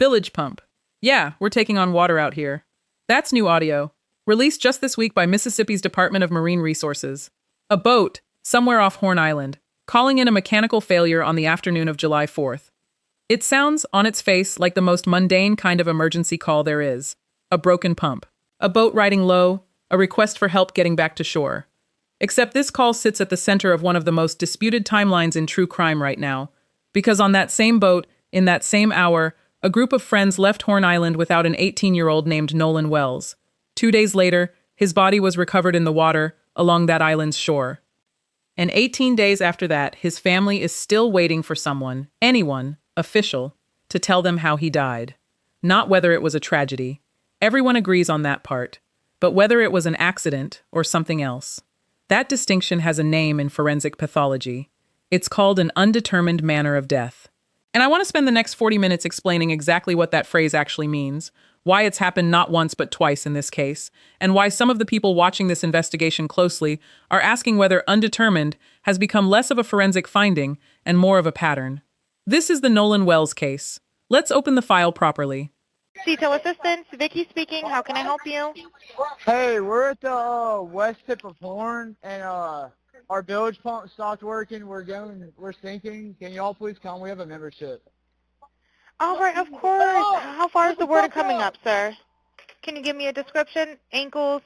Village pump. Yeah, we're taking on water out here. That's new audio. Released just this week by Mississippi's Department of Marine Resources. A boat, somewhere off Horn Island, calling in a mechanical failure on the afternoon of July 4th. It sounds, on its face, like the most mundane kind of emergency call there is. A broken pump. A boat riding low, a request for help getting back to shore. Except this call sits at the center of one of the most disputed timelines in true crime right now. Because on that same boat, in that same hour, a group of friends left Horn Island without an 18-year-old named Nolan Wells. 2 days later, his body was recovered in the water along that island's shore. And 18 days after that, his family is still waiting for someone, anyone, official, to tell them how he died. Not whether it was a tragedy. Everyone agrees on that part. But whether it was an accident or something else. That distinction has a name in forensic pathology. It's called an undetermined manner of death. And I want to spend the next 40 minutes explaining exactly what that phrase actually means, why it's happened not once but twice in this case, and why some of the people watching this investigation closely are asking whether undetermined has become less of a forensic finding and more of a pattern. This is the Nolan Wells case. Let's open the file properly. Detail assistance, Vicky speaking. How can I help you? Hey, we're at the west tip of Horn, and our village pump stopped working. We're sinking. Can y'all please come? We have a membership. All right, of course. How far is the water coming up, sir? Can you give me a description? Ankles?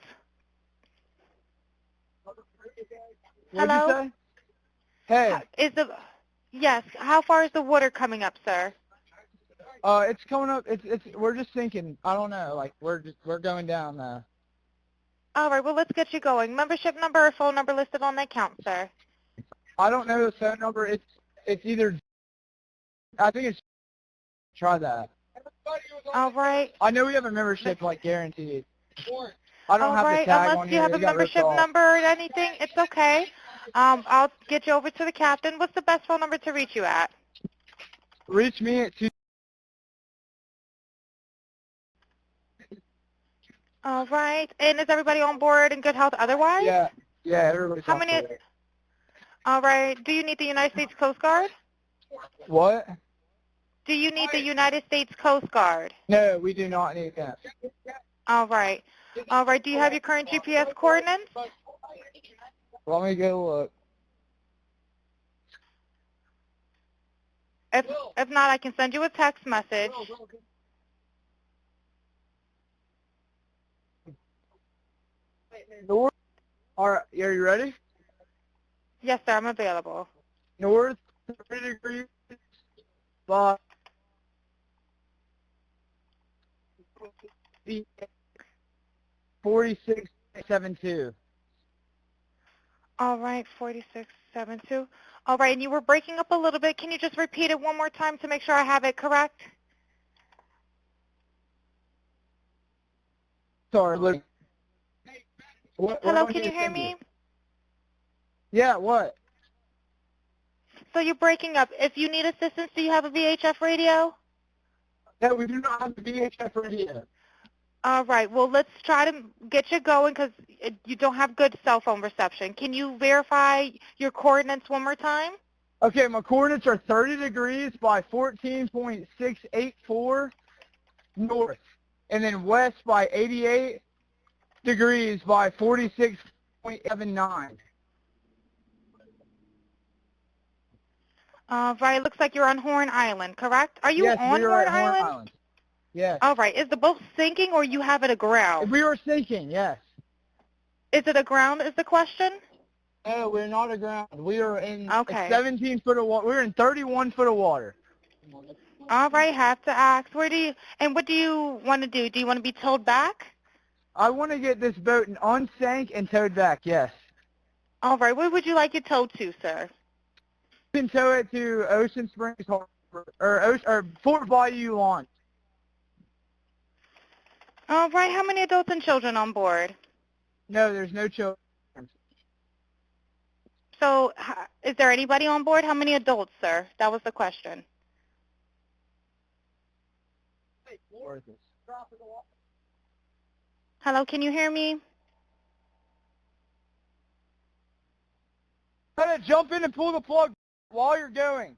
What'd Hello? you say? Hey. Yes, how far is the water coming up, sir? It's coming up. We're just sinking. I don't know. Like we're going down now. All right, well, let's get you going. Membership number or phone number listed on the account, sir? I don't know the phone number. It's either. I think it's. Try that. All right. I know we have a membership, like guaranteed. I don't All have right, the tag unless on you here. have a It got ripped membership off. number or anything, it's okay. I'll get you over to the captain. What's the best phone number to reach you at? Reach me at 2. All right. And is everybody on board in good health otherwise? Yeah. Everybody's How on many? board. All right. Do you need the United States Coast Guard? What? Do you need the United States Coast Guard? No, we do not need that. All right. All right. Do you have your current GPS coordinates? Let me go look. If not, I can send you a text message. North. All right, are you ready? Yes, sir. I'm available. North 30 degrees by 4672. All right. 4672. All right. And you were breaking up a little bit. Can you just repeat it one more time to make sure I have it correct? Sorry, look. Hello. Can you hear me? Yeah, what? So you're breaking up. If you need assistance, do you have a VHF radio? No, we do not have the VHF radio. All right. Well, let's try to get you going because you don't have good cell phone reception. Can you verify your coordinates one more time? Okay, my coordinates are 30 degrees by 14.684 north, and then west by 88 degrees by 46.79. Right. Looks like you're on Horn Island, correct? Are you Yes, on we are Horn at Horn Island? Island. Yes. All right. Is the boat sinking or you have it aground? We were sinking, yes. Is it aground is the question? No, we're not aground. We are in Okay. 17 foot of water. We're in 31 foot of water. All right. Have to ask. What do you want to do? Do you want to be towed back? I want to get this boat unsank and towed back, yes. All right. Where would you like it towed to, sir? You can tow it to Ocean Springs Harbor, or Fort Bayou Launch. All right. How many adults and children on board? No, there's no children. So is there anybody on board? How many adults, sir? That was the question. Hello, can you hear me? Gotta jump in and pull the plug while you're going.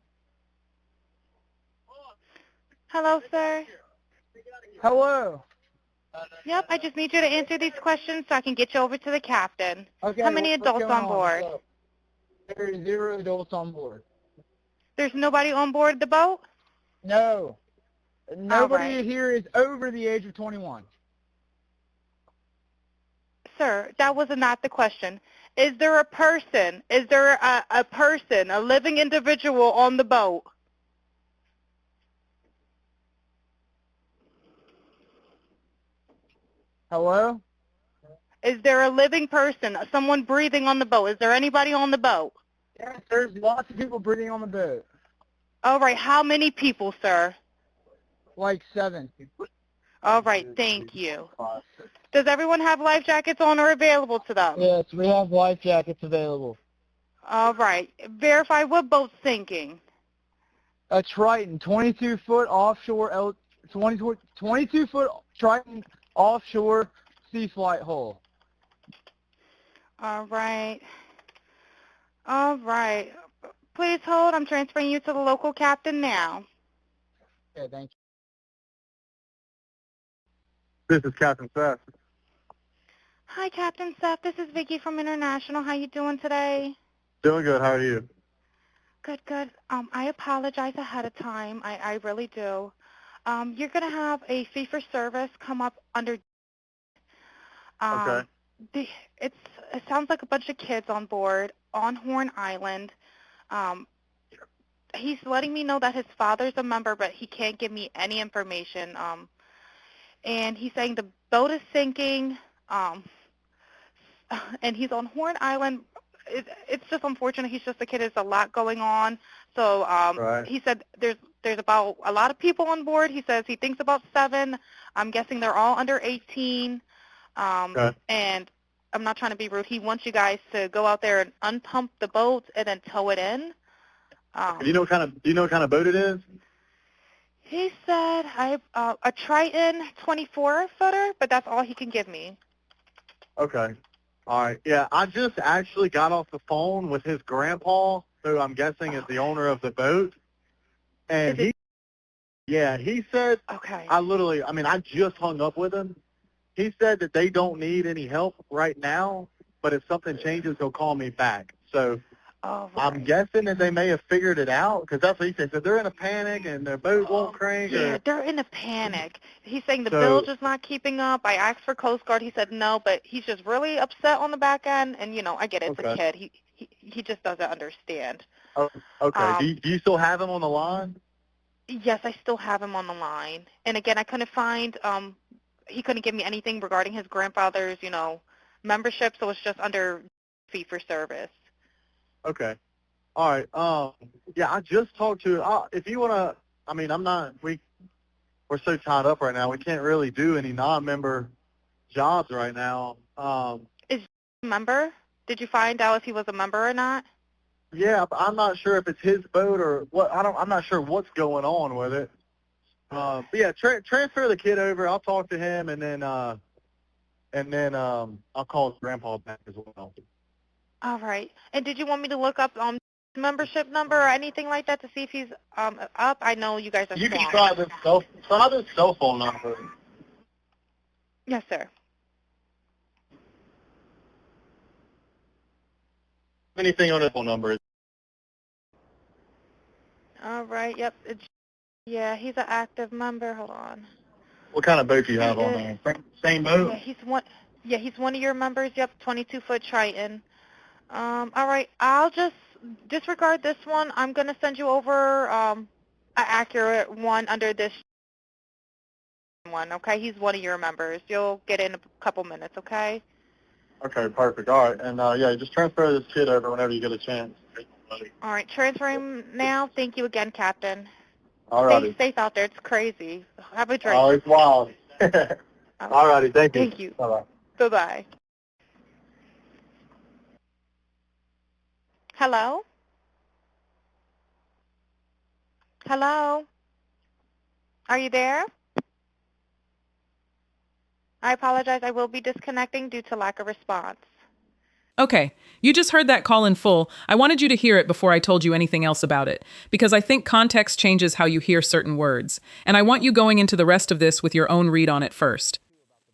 Hello, sir. Hello. Yep, I just need you to answer these questions so I can get you over to the captain. Okay. How many What's adults going on on? board? What's up? There are 0 adults on board. There's nobody on board the boat? No. All Nobody right. here is over the age of 21. Sir, that was not the question. Is there a person? Is there a person, a living individual on the boat? Hello? Is there a living person, someone breathing on the boat? Is there anybody on the boat? Yes, there's lots of people breathing on the boat. All right. How many people, sir? Like 7. All right. Thank you. Does everyone have life jackets on or available to them? Yes, we have life jackets available. All right. Verify what boat's sinking. A Triton, 22-foot offshore, 22-foot Triton offshore sea flight hull. All right. All right. Please hold. I'm transferring you to the local captain now. Okay, thank This is Captain Seth. Hi, Captain Seth. This is Vicky from International. How you doing today? Doing good. How are you? Good, good. I apologize ahead of time. I really do. You're going to have a fee-for-service come up under... Okay. It sounds like a bunch of kids on board on Horn Island. He's letting me know that his father's a member, but he can't give me any information. And he's saying the boat is sinking, and he's on Horn Island. It's just unfortunate. He's just a kid. There's a lot going on. So Right. he said there's about a lot of people on board. He says he thinks about 7. I'm guessing they're all under 18. Okay. And I'm not trying to be rude. He wants you guys to go out there and unpump the boat and then tow it in. Do you know what kind of boat it is? He said a Triton 24-footer, but that's all he can give me. Okay. All right. Yeah, I just actually got off the phone with his grandpa, who I'm guessing is the owner of the boat, and he said Okay. I just hung up with him. He said that they don't need any help right now, but if something changes, he'll call me back. So Oh, I'm right. guessing that they may have figured it out, because that's what he said. So they're in a panic and their boat won't crank. Yeah, Or, they're in a panic. He's saying the So- bilge is not keeping up. I asked for Coast Guard. He said no, but he's just really upset on the back end. And, I get it. It's a Okay. kid. He just doesn't understand. Oh, okay. Do you still have him on the line? Yes, I still have him on the line. And, again, I couldn't find he couldn't give me anything regarding his grandfather's, membership, so it's just under fee-for-service. Okay. All right. Yeah, I just talked to. If you want to, we're so tied up right now. We can't really do any non-member jobs right now. Is he a member? Did you find out if he was a member or not? Yeah, but I'm not sure if it's his boat or what. I'm not sure what's going on with it. But yeah, transfer the kid over. I'll talk to him, and then I'll call his grandpa back as well. All right. And did you want me to look up membership number or anything like that to see if he's up? I know you guys are You can swamped. try this cell phone number. Yes, sir. Anything on this phone number? All right. Yep. Yeah, he's an active member. Hold on. What kind of boat do you have on there? Same boat? Yeah, he's one of your members. Yep, 22-foot Triton. All right. I'll just disregard this one. I'm going to send you over an accurate one under this one, okay? He's one of your members. You'll get in a couple minutes, okay? Okay, perfect. All right. And, yeah, just transfer this kid over whenever you get a chance. All right. Transfer him now. Thank you again, Captain. All righty. Stay safe out there. It's crazy. Have a drink. Oh, it's wild. All righty. Thank you. Thank you. Bye-bye. Bye-bye. Hello? Hello? Are you there? I apologize. I will be disconnecting due to lack of response. Okay, you just heard that call in full. I wanted you to hear it before I told you anything else about it, because I think context changes how you hear certain words, and I want you going into the rest of this with your own read on it first.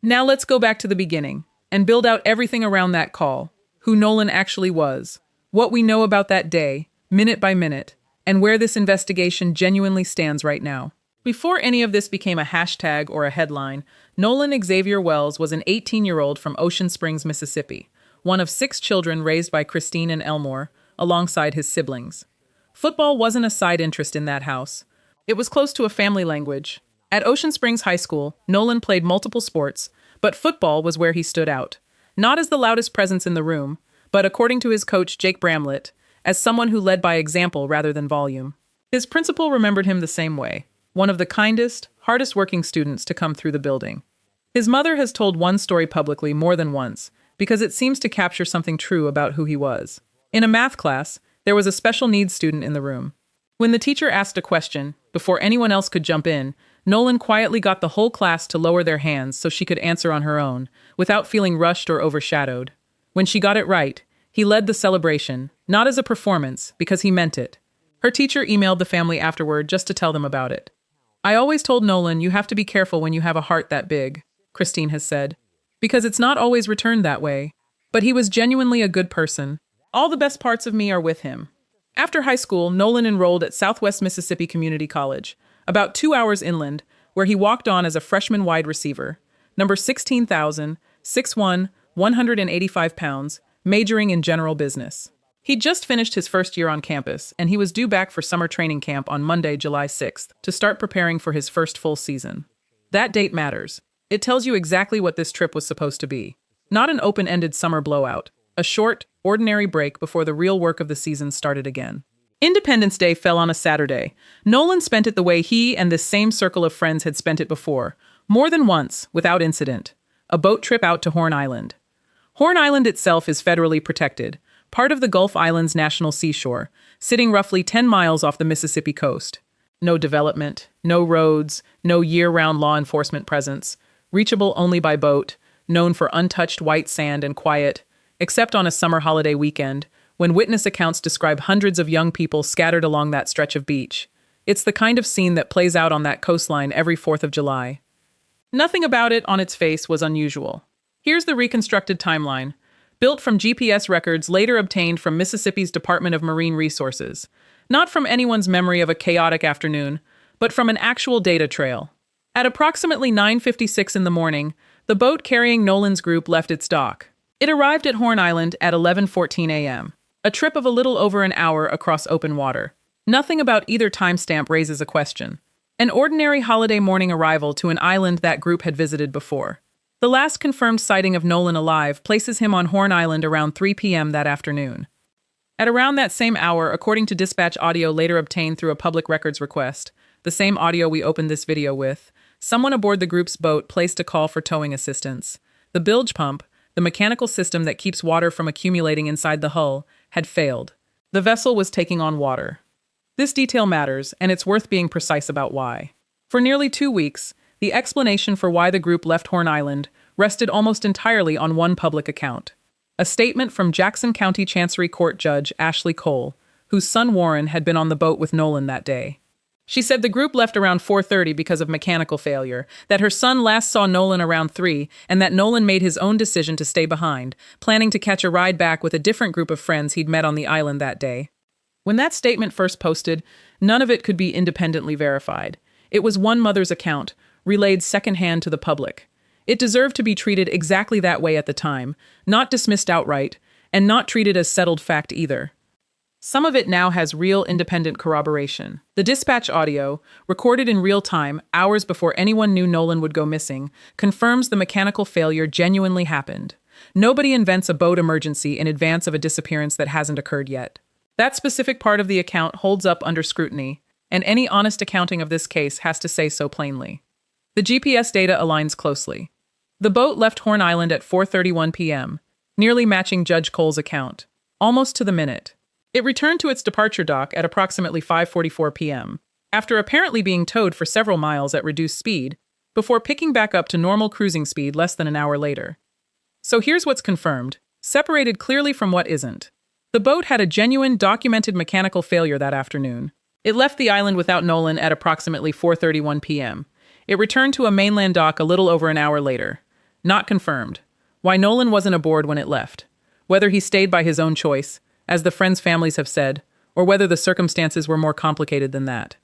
Now let's go back to the beginning and build out everything around that call, who Nolan actually was, what we know about that day, minute by minute, and where this investigation genuinely stands right now. Before any of this became a hashtag or a headline, Nolan Xavier Wells was an 18-year-old from Ocean Springs, Mississippi, one of 6 children raised by Christine and Elmore, alongside his siblings. Football wasn't a side interest in that house. It was close to a family language. At Ocean Springs High School, Nolan played multiple sports, but football was where he stood out. Not as the loudest presence in the room, but according to his coach Jake Bramlett, as someone who led by example rather than volume. His principal remembered him the same way, one of the kindest, hardest-working students to come through the building. His mother has told one story publicly more than once, because it seems to capture something true about who he was. In a math class, there was a special needs student in the room. When the teacher asked a question, before anyone else could jump in, Nolan quietly got the whole class to lower their hands so she could answer on her own, without feeling rushed or overshadowed. When she got it right, he led the celebration, not as a performance, because he meant it. Her teacher emailed the family afterward just to tell them about it. "I always told Nolan you have to be careful when you have a heart that big," Christine has said, "because it's not always returned that way. But he was genuinely a good person. All the best parts of me are with him." After high school, Nolan enrolled at Southwest Mississippi Community College, about 2 hours inland, where he walked on as a freshman wide receiver, number 16,000, 6'1", 185 pounds, majoring in general business. He'd just finished his first year on campus, and he was due back for summer training camp on Monday, July 6th, to start preparing for his first full season. That date matters. It tells you exactly what this trip was supposed to be. Not an open-ended summer blowout, a short, ordinary break before the real work of the season started again. Independence Day fell on a Saturday. Nolan spent it the way he and this same circle of friends had spent it before, more than once, without incident. A boat trip out to Horn Island. Horn Island itself is federally protected, part of the Gulf Islands National Seashore, sitting roughly 10 miles off the Mississippi coast. No development, no roads, no year-round law enforcement presence, reachable only by boat, known for untouched white sand and quiet, except on a summer holiday weekend, when witness accounts describe hundreds of young people scattered along that stretch of beach. It's the kind of scene that plays out on that coastline every 4th of July. Nothing about it on its face was unusual. Here's the reconstructed timeline, built from GPS records later obtained from Mississippi's Department of Marine Resources, not from anyone's memory of a chaotic afternoon, but from an actual data trail. At approximately 9:56 in the morning, the boat carrying Nolan's group left its dock. It arrived at Horn Island at 11:14 a.m., a trip of a little over an hour across open water. Nothing about either timestamp raises a question. An ordinary holiday morning arrival to an island that group had visited before. The last confirmed sighting of Nolan alive places him on Horn Island around 3 p.m. that afternoon. At around that same hour, according to dispatch audio later obtained through a public records request, the same audio we opened this video with, someone aboard the group's boat placed a call for towing assistance. The bilge pump, the mechanical system that keeps water from accumulating inside the hull, had failed. The vessel was taking on water. This detail matters, and it's worth being precise about why. For nearly 2 weeks, the explanation for why the group left Horn Island rested almost entirely on one public account. A statement from Jackson County Chancery Court Judge Ashley Cole, whose son Warren had been on the boat with Nolan that day. She said the group left around 4:30 because of mechanical failure, that her son last saw Nolan around 3, and that Nolan made his own decision to stay behind, planning to catch a ride back with a different group of friends he'd met on the island that day. When that statement first posted, none of it could be independently verified. It was one mother's account, relayed secondhand to the public. It deserved to be treated exactly that way at the time, not dismissed outright, and not treated as settled fact either. Some of it now has real independent corroboration. The dispatch audio, recorded in real time, hours before anyone knew Nolan would go missing, confirms the mechanical failure genuinely happened. Nobody invents a boat emergency in advance of a disappearance that hasn't occurred yet. That specific part of the account holds up under scrutiny, and any honest accounting of this case has to say so plainly. The GPS data aligns closely. The boat left Horn Island at 4:31 p.m., nearly matching Judge Cole's account, almost to the minute. It returned to its departure dock at approximately 5:44 p.m., after apparently being towed for several miles at reduced speed, before picking back up to normal cruising speed less than an hour later. So here's what's confirmed. separated clearly from what isn't. The boat had a genuine, documented mechanical failure that afternoon. It left the island without Nolan at approximately 4:31 p.m. It returned to a mainland dock a little over an hour later. Not confirmed. Why Nolan wasn't aboard when it left. Whether he stayed by his own choice, as the friends' families have said, or whether the circumstances were more complicated than that.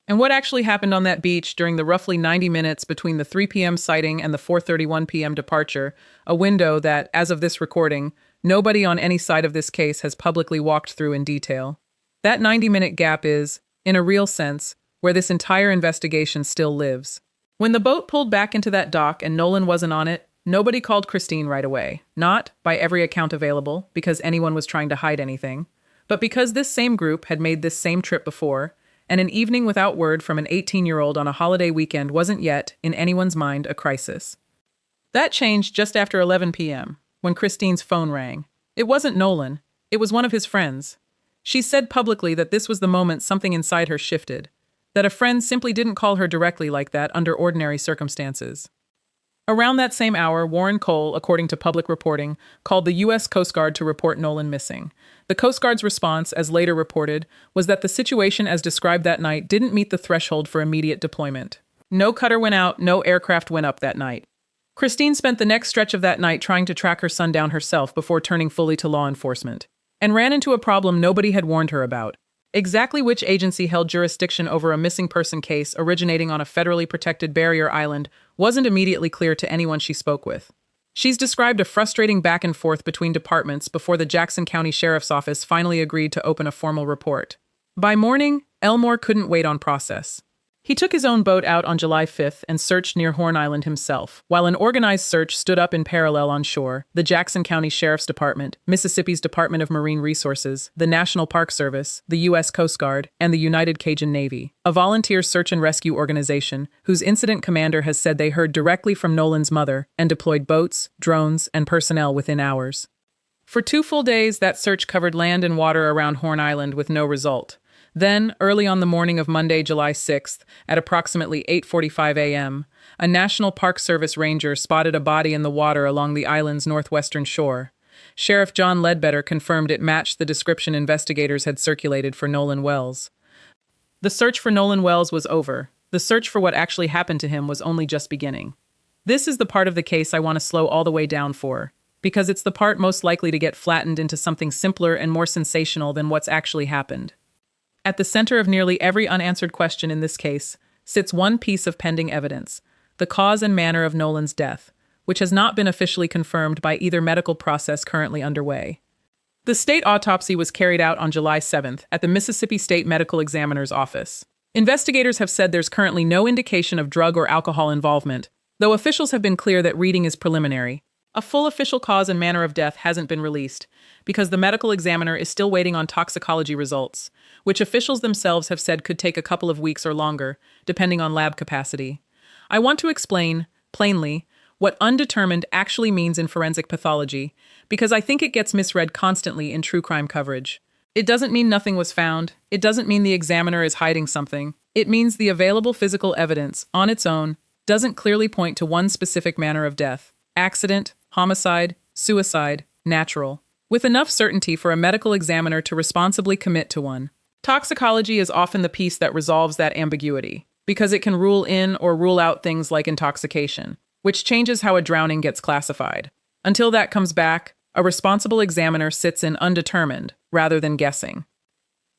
And what actually happened on that beach during the roughly 90 minutes between the 3 p.m. sighting and the 4:31 p.m. departure, a window that, as of this recording, nobody on any side of this case has publicly walked through in detail. That 90-minute gap is, in a real sense, where this entire investigation still lives. When the boat pulled back into that dock and Nolan wasn't on it, nobody called Christine right away. Not, by every account available, because anyone was trying to hide anything, but because this same group had made this same trip before, and an evening without word from an 18-year-old on a holiday weekend wasn't yet, in anyone's mind, a crisis. That changed just after 11 p.m., when Christine's phone rang. It wasn't Nolan. It was one of his friends. She said publicly that this was the moment something inside her shifted, that a friend simply didn't call her directly like that under ordinary circumstances. Around that same hour, Warren Cole, according to public reporting, called the U.S. Coast Guard to report Nolan missing. The Coast Guard's response, as later reported, was that the situation as described that night didn't meet the threshold for immediate deployment. No cutter went out, no aircraft went up that night. Christine spent the next stretch of that night trying to track her son down herself before turning fully to law enforcement, and ran into a problem nobody had warned her about. Exactly which agency held jurisdiction over a missing person case originating on a federally protected barrier island wasn't immediately clear to anyone she spoke with. She's described a frustrating back and forth between departments before the Jackson County Sheriff's Office finally agreed to open a formal report. By morning, Elmore couldn't wait on process. He took his own boat out on July 5th and searched near Horn Island himself, while an organized search stood up in parallel on shore. The Jackson County Sheriff's Department, Mississippi's Department of Marine Resources, the National Park Service, the U.S. Coast Guard, and the United Cajun Navy, a volunteer search and rescue organization whose incident commander has said they heard directly from Nolan's mother and deployed boats, drones, and personnel within hours. For 2 full days, that search covered land and water around Horn Island with no result. Then, early on the morning of Monday, July 6th, at approximately 8:45 a.m., a National Park Service ranger spotted a body in the water along the island's northwestern shore. Sheriff John Ledbetter confirmed it matched the description investigators had circulated for Nolan Wells. The search for Nolan Wells was over. The search for what actually happened to him was only just beginning. This is the part of the case I want to slow all the way down for, because it's the part most likely to get flattened into something simpler and more sensational than what's actually happened. At the center of nearly every unanswered question in this case sits one piece of pending evidence, the cause and manner of Nolan's death, which has not been officially confirmed by either medical process currently underway. The state autopsy was carried out on July 7th at the Mississippi State Medical Examiner's Office. Investigators have said there's currently no indication of drug or alcohol involvement, though officials have been clear that reading is preliminary. A full official cause and manner of death hasn't been released, because the medical examiner is still waiting on toxicology results, which officials themselves have said could take a couple of weeks or longer, depending on lab capacity. I want to explain, plainly, what undetermined actually means in forensic pathology, because I think it gets misread constantly in true crime coverage. It doesn't mean nothing was found. It doesn't mean the examiner is hiding something. It means the available physical evidence, on its own, doesn't clearly point to one specific manner of death: accident, homicide, suicide, natural, with enough certainty for a medical examiner to responsibly commit to one. Toxicology is often the piece that resolves that ambiguity, because it can rule in or rule out things like intoxication, which changes how a drowning gets classified. Until that comes back, a responsible examiner sits in undetermined, rather than guessing.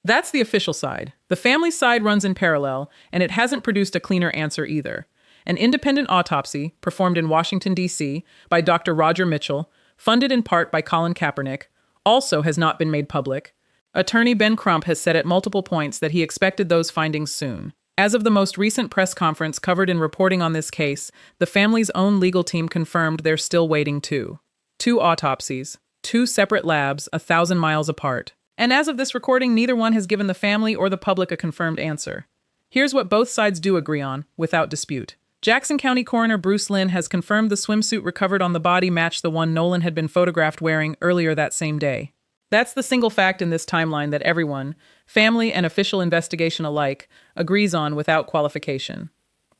That's the official side. The family side runs in parallel, and it hasn't produced a cleaner answer either. An independent autopsy, performed in Washington, D.C., by Dr. Roger Mitchell, funded in part by Colin Kaepernick, also has not been made public. Attorney Ben Crump has said at multiple points that he expected those findings soon. As of the most recent press conference covered in reporting on this case, the family's own legal team confirmed they're still waiting too. 2 autopsies, 2 separate labs, 1,000 miles apart. And as of this recording, neither one has given the family or the public a confirmed answer. Here's what both sides do agree on, without dispute. Jackson County Coroner Bruce Lynn has confirmed the swimsuit recovered on the body matched the one Nolan had been photographed wearing earlier that same day. That's the single fact in this timeline that everyone, family and official investigation alike, agrees on without qualification.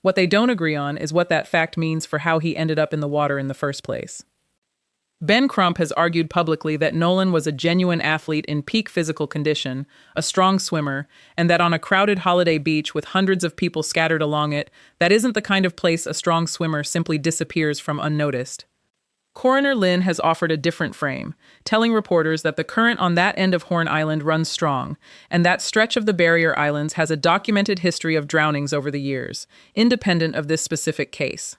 What they don't agree on is what that fact means for how he ended up in the water in the first place. Ben Crump has argued publicly that Nolan was a genuine athlete in peak physical condition, a strong swimmer, and that on a crowded holiday beach with hundreds of people scattered along it, that isn't the kind of place a strong swimmer simply disappears from unnoticed. Coroner Lynn has offered a different frame, telling reporters that the current on that end of Horn Island runs strong, and that stretch of the barrier islands has a documented history of drownings over the years, independent of this specific case.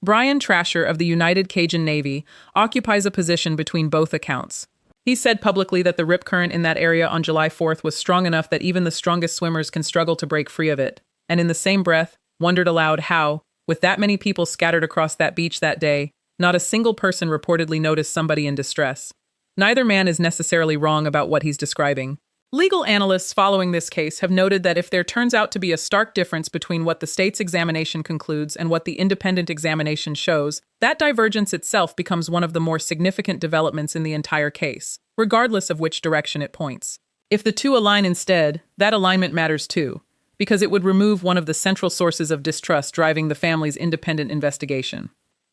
Brian Trasher of the United Cajun Navy occupies a position between both accounts. He said publicly that the rip current in that area on July 4th was strong enough that even the strongest swimmers can struggle to break free of it, and in the same breath, wondered aloud how, with that many people scattered across that beach that day, not a single person reportedly noticed somebody in distress. Neither man is necessarily wrong about what he's describing. Legal analysts following this case have noted that if there turns out to be a stark difference between what the state's examination concludes and what the independent examination shows, that divergence itself becomes one of the more significant developments in the entire case, regardless of which direction it points. If the two align instead, that alignment matters too, because it would remove one of the central sources of distrust driving the family's independent investigation.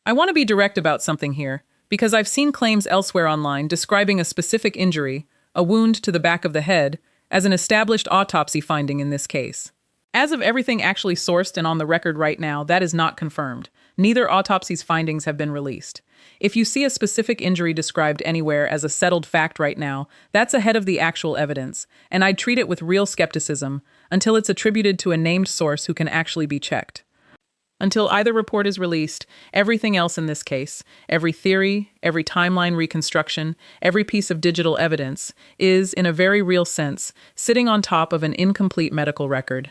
I want to be direct about something here, because I've seen claims elsewhere online describing a specific injury, a wound to the back of the head, as an established autopsy finding in this case. As of everything actually sourced and on the record right now, that is not confirmed. Neither autopsy's findings have been released. If you see a specific injury described anywhere as a settled fact right now, that's ahead of the actual evidence, and I'd treat it with real skepticism until it's attributed to a named source who can actually be checked. Until either report is released, everything else in this case, every theory, every timeline reconstruction, every piece of digital evidence, is, in a very real sense, sitting on top of an incomplete medical record.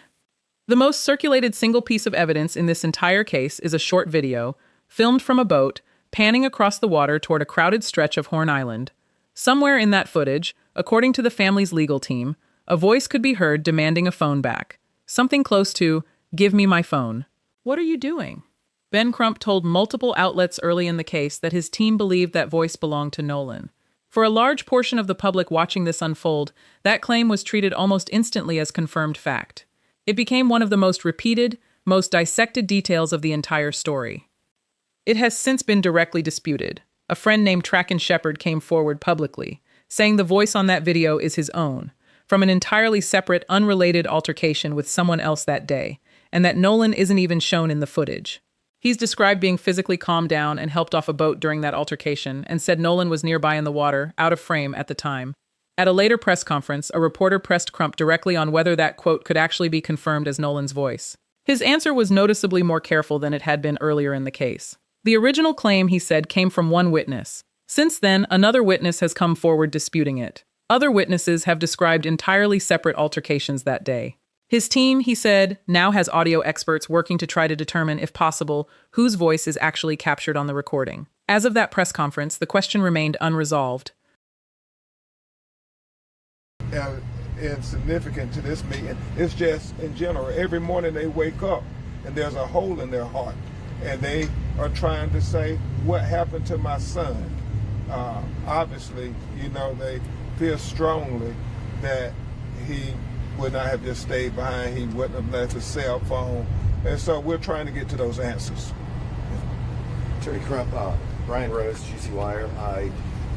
The most circulated single piece of evidence in this entire case is a short video, filmed from a boat, panning across the water toward a crowded stretch of Horn Island. Somewhere in that footage, according to the family's legal team, a voice could be heard demanding a phone back. Something close to, "Give me my phone." What are you doing? Ben Crump told multiple outlets early in the case that his team believed that voice belonged to Nolan. For a large portion of the public watching this unfold, that claim was treated almost instantly as confirmed fact. It became one of the most repeated, most dissected details of the entire story. It has since been directly disputed. A friend named Tracken Shepherd came forward publicly, saying the voice on that video is his own, from an entirely separate, unrelated altercation with someone else that day, and that Nolan isn't even shown in the footage. He's described being physically calmed down and helped off a boat during that altercation, and said Nolan was nearby in the water, out of frame at the time. At a later press conference, a reporter pressed Crump directly on whether that quote could actually be confirmed as Nolan's voice. His answer was noticeably more careful than it had been earlier in the case. The original claim, he said, came from one witness. Since then, another witness has come forward disputing it. Other witnesses have described entirely separate altercations that day. His team, he said, now has audio experts working to try to determine, if possible, whose voice is actually captured on the recording. As of that press conference, the question remained unresolved. And significant to this meeting, it's just, in general, every morning they wake up and there's a hole in their heart. And they are trying to say, what happened to my son? Obviously, they feel strongly that he would not have just stayed behind. He wouldn't have left his cell phone. And so we're trying to get to those answers. Attorney Crump, Brian Rose, GC Wire.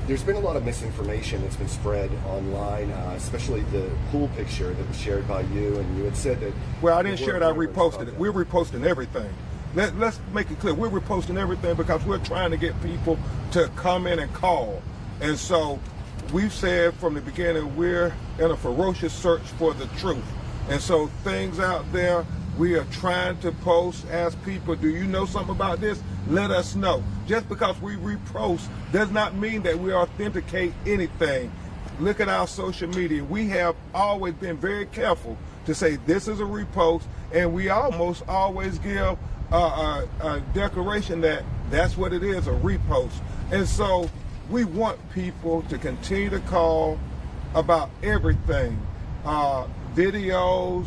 There's been a lot of misinformation that's been spread online, especially the pool picture that was shared by you, and you had said that... Well, I didn't share it, I reposted it. We're reposting everything. Let's make it clear, we're reposting everything because we're trying to get people to come in and call. And so we've said from the beginning, we're in a ferocious search for the truth. And so things out there, we are trying to post, ask people, do you know something about this? Let us know. Just because we repost does not mean that we authenticate anything. Look at our social media. We have always been very careful to say this is a repost, and we almost always give a declaration that that's what it is, a repost. And so we want people to continue to call about everything, videos,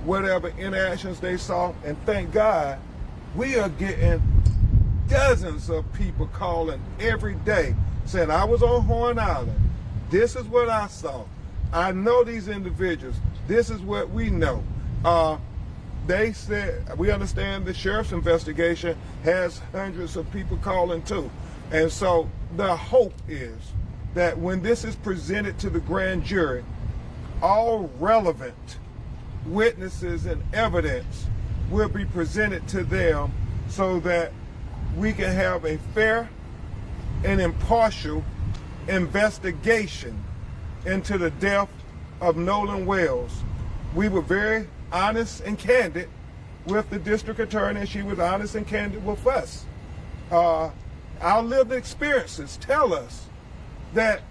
whatever interactions they saw, and thank God we are getting dozens of people calling every day saying, I was on Horn Island, this is what I saw, I know these individuals, this is what we know. They said, we understand the sheriff's investigation has hundreds of people calling too. And so the hope is that when this is presented to the grand jury, all relevant witnesses and evidence will be presented to them so that we can have a fair and impartial investigation into the death of Nolan Wells. We were very honest and candid with the district attorney, and she was honest and candid with us. Our lived experiences tell us that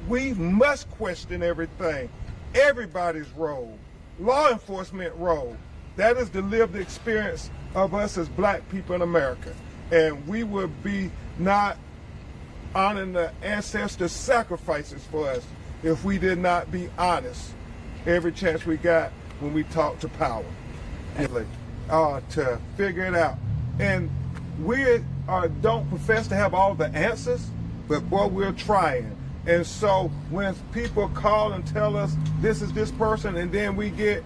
we must question everything, everybody's role, law enforcement role. That is the lived experience of us as black people in America. And we would be not honoring the ancestors' sacrifices for us if we did not be honest every chance we got when we talk to power, to figure it out. And we don't profess to have all the answers, but boy, we're trying. And so when people call and tell us this is this person, and then we get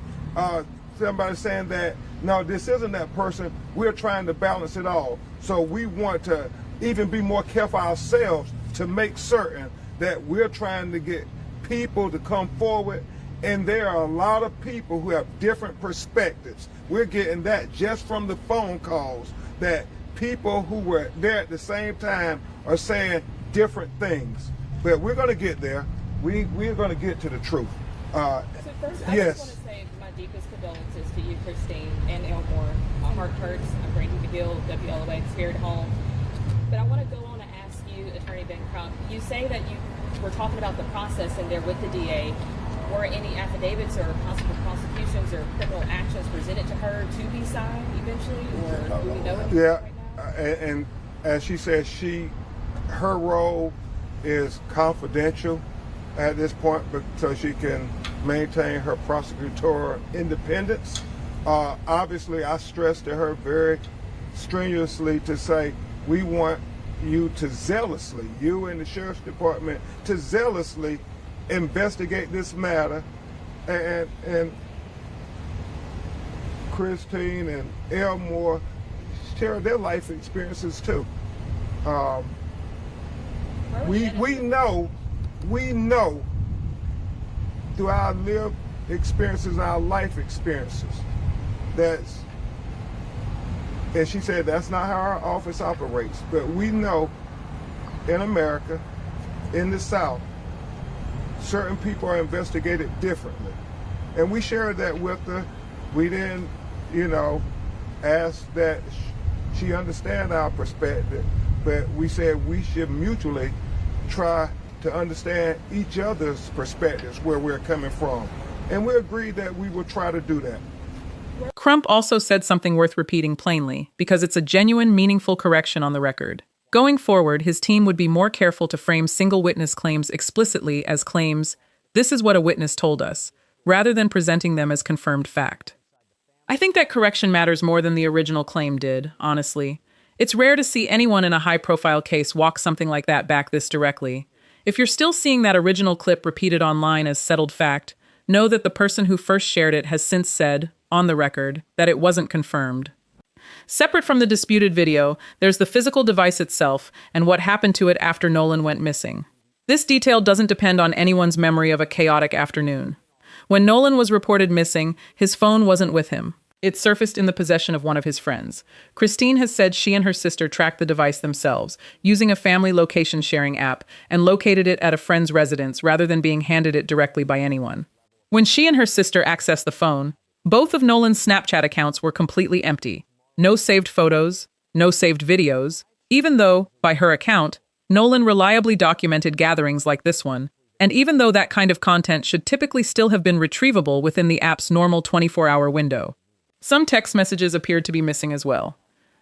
somebody saying that, no, this isn't that person, we're trying to balance it all. So we want to even be more careful ourselves to make certain that we're trying to get people to come forward. And there are a lot of people who have different perspectives. We're getting that just from the phone calls, that people who were there at the same time are saying different things. But we're going to get there. We're going to get to the truth. So first, I yes. just want to say my deepest condolences to you, Christine, and Elmore. My heart hurts. I'm Brandy McGill, WLOA, Spirit Home. But I want to go on and ask you, Attorney Ben Crump, you say that you were talking about the process and there with the DA. Were any affidavits or possible prosecutions or criminal actions presented to her to be signed eventually, or do we know it Yeah, right now? and as she said, her role is confidential at this point, but so she can maintain her prosecutorial independence. Obviously, I stressed to her very strenuously to say, we want you to zealously, you and the Sheriff's Department, to zealously investigate this matter, and Christine and Elmore share their life experiences too. We know through our lived experiences, our life experiences, and she said that's not how our office operates, but we know in America, in the South, certain people are investigated differently. And we shared that with her. We didn't, ask that she understand our perspective, but we said we should mutually try to understand each other's perspectives, where we're coming from. And we agreed that we would try to do that. Crump also said something worth repeating plainly, because it's a genuine, meaningful correction on the record. Going forward, his team would be more careful to frame single witness claims explicitly as claims, "This is what a witness told us," rather than presenting them as confirmed fact. I think that correction matters more than the original claim did, honestly. It's rare to see anyone in a high-profile case walk something like that back this directly. If you're still seeing that original clip repeated online as settled fact, know that the person who first shared it has since said, on the record, that it wasn't confirmed. Separate from the disputed video, there's the physical device itself and what happened to it after Nolan went missing. This detail doesn't depend on anyone's memory of a chaotic afternoon. When Nolan was reported missing, his phone wasn't with him. It surfaced in the possession of one of his friends. Christine has said she and her sister tracked the device themselves, using a family location sharing app, and located it at a friend's residence rather than being handed it directly by anyone. When she and her sister accessed the phone, both of Nolan's Snapchat accounts were completely empty. No saved photos, no saved videos, even though, by her account, Nolan reliably documented gatherings like this one, and even though that kind of content should typically still have been retrievable within the app's normal 24-hour window. Some text messages appeared to be missing as well.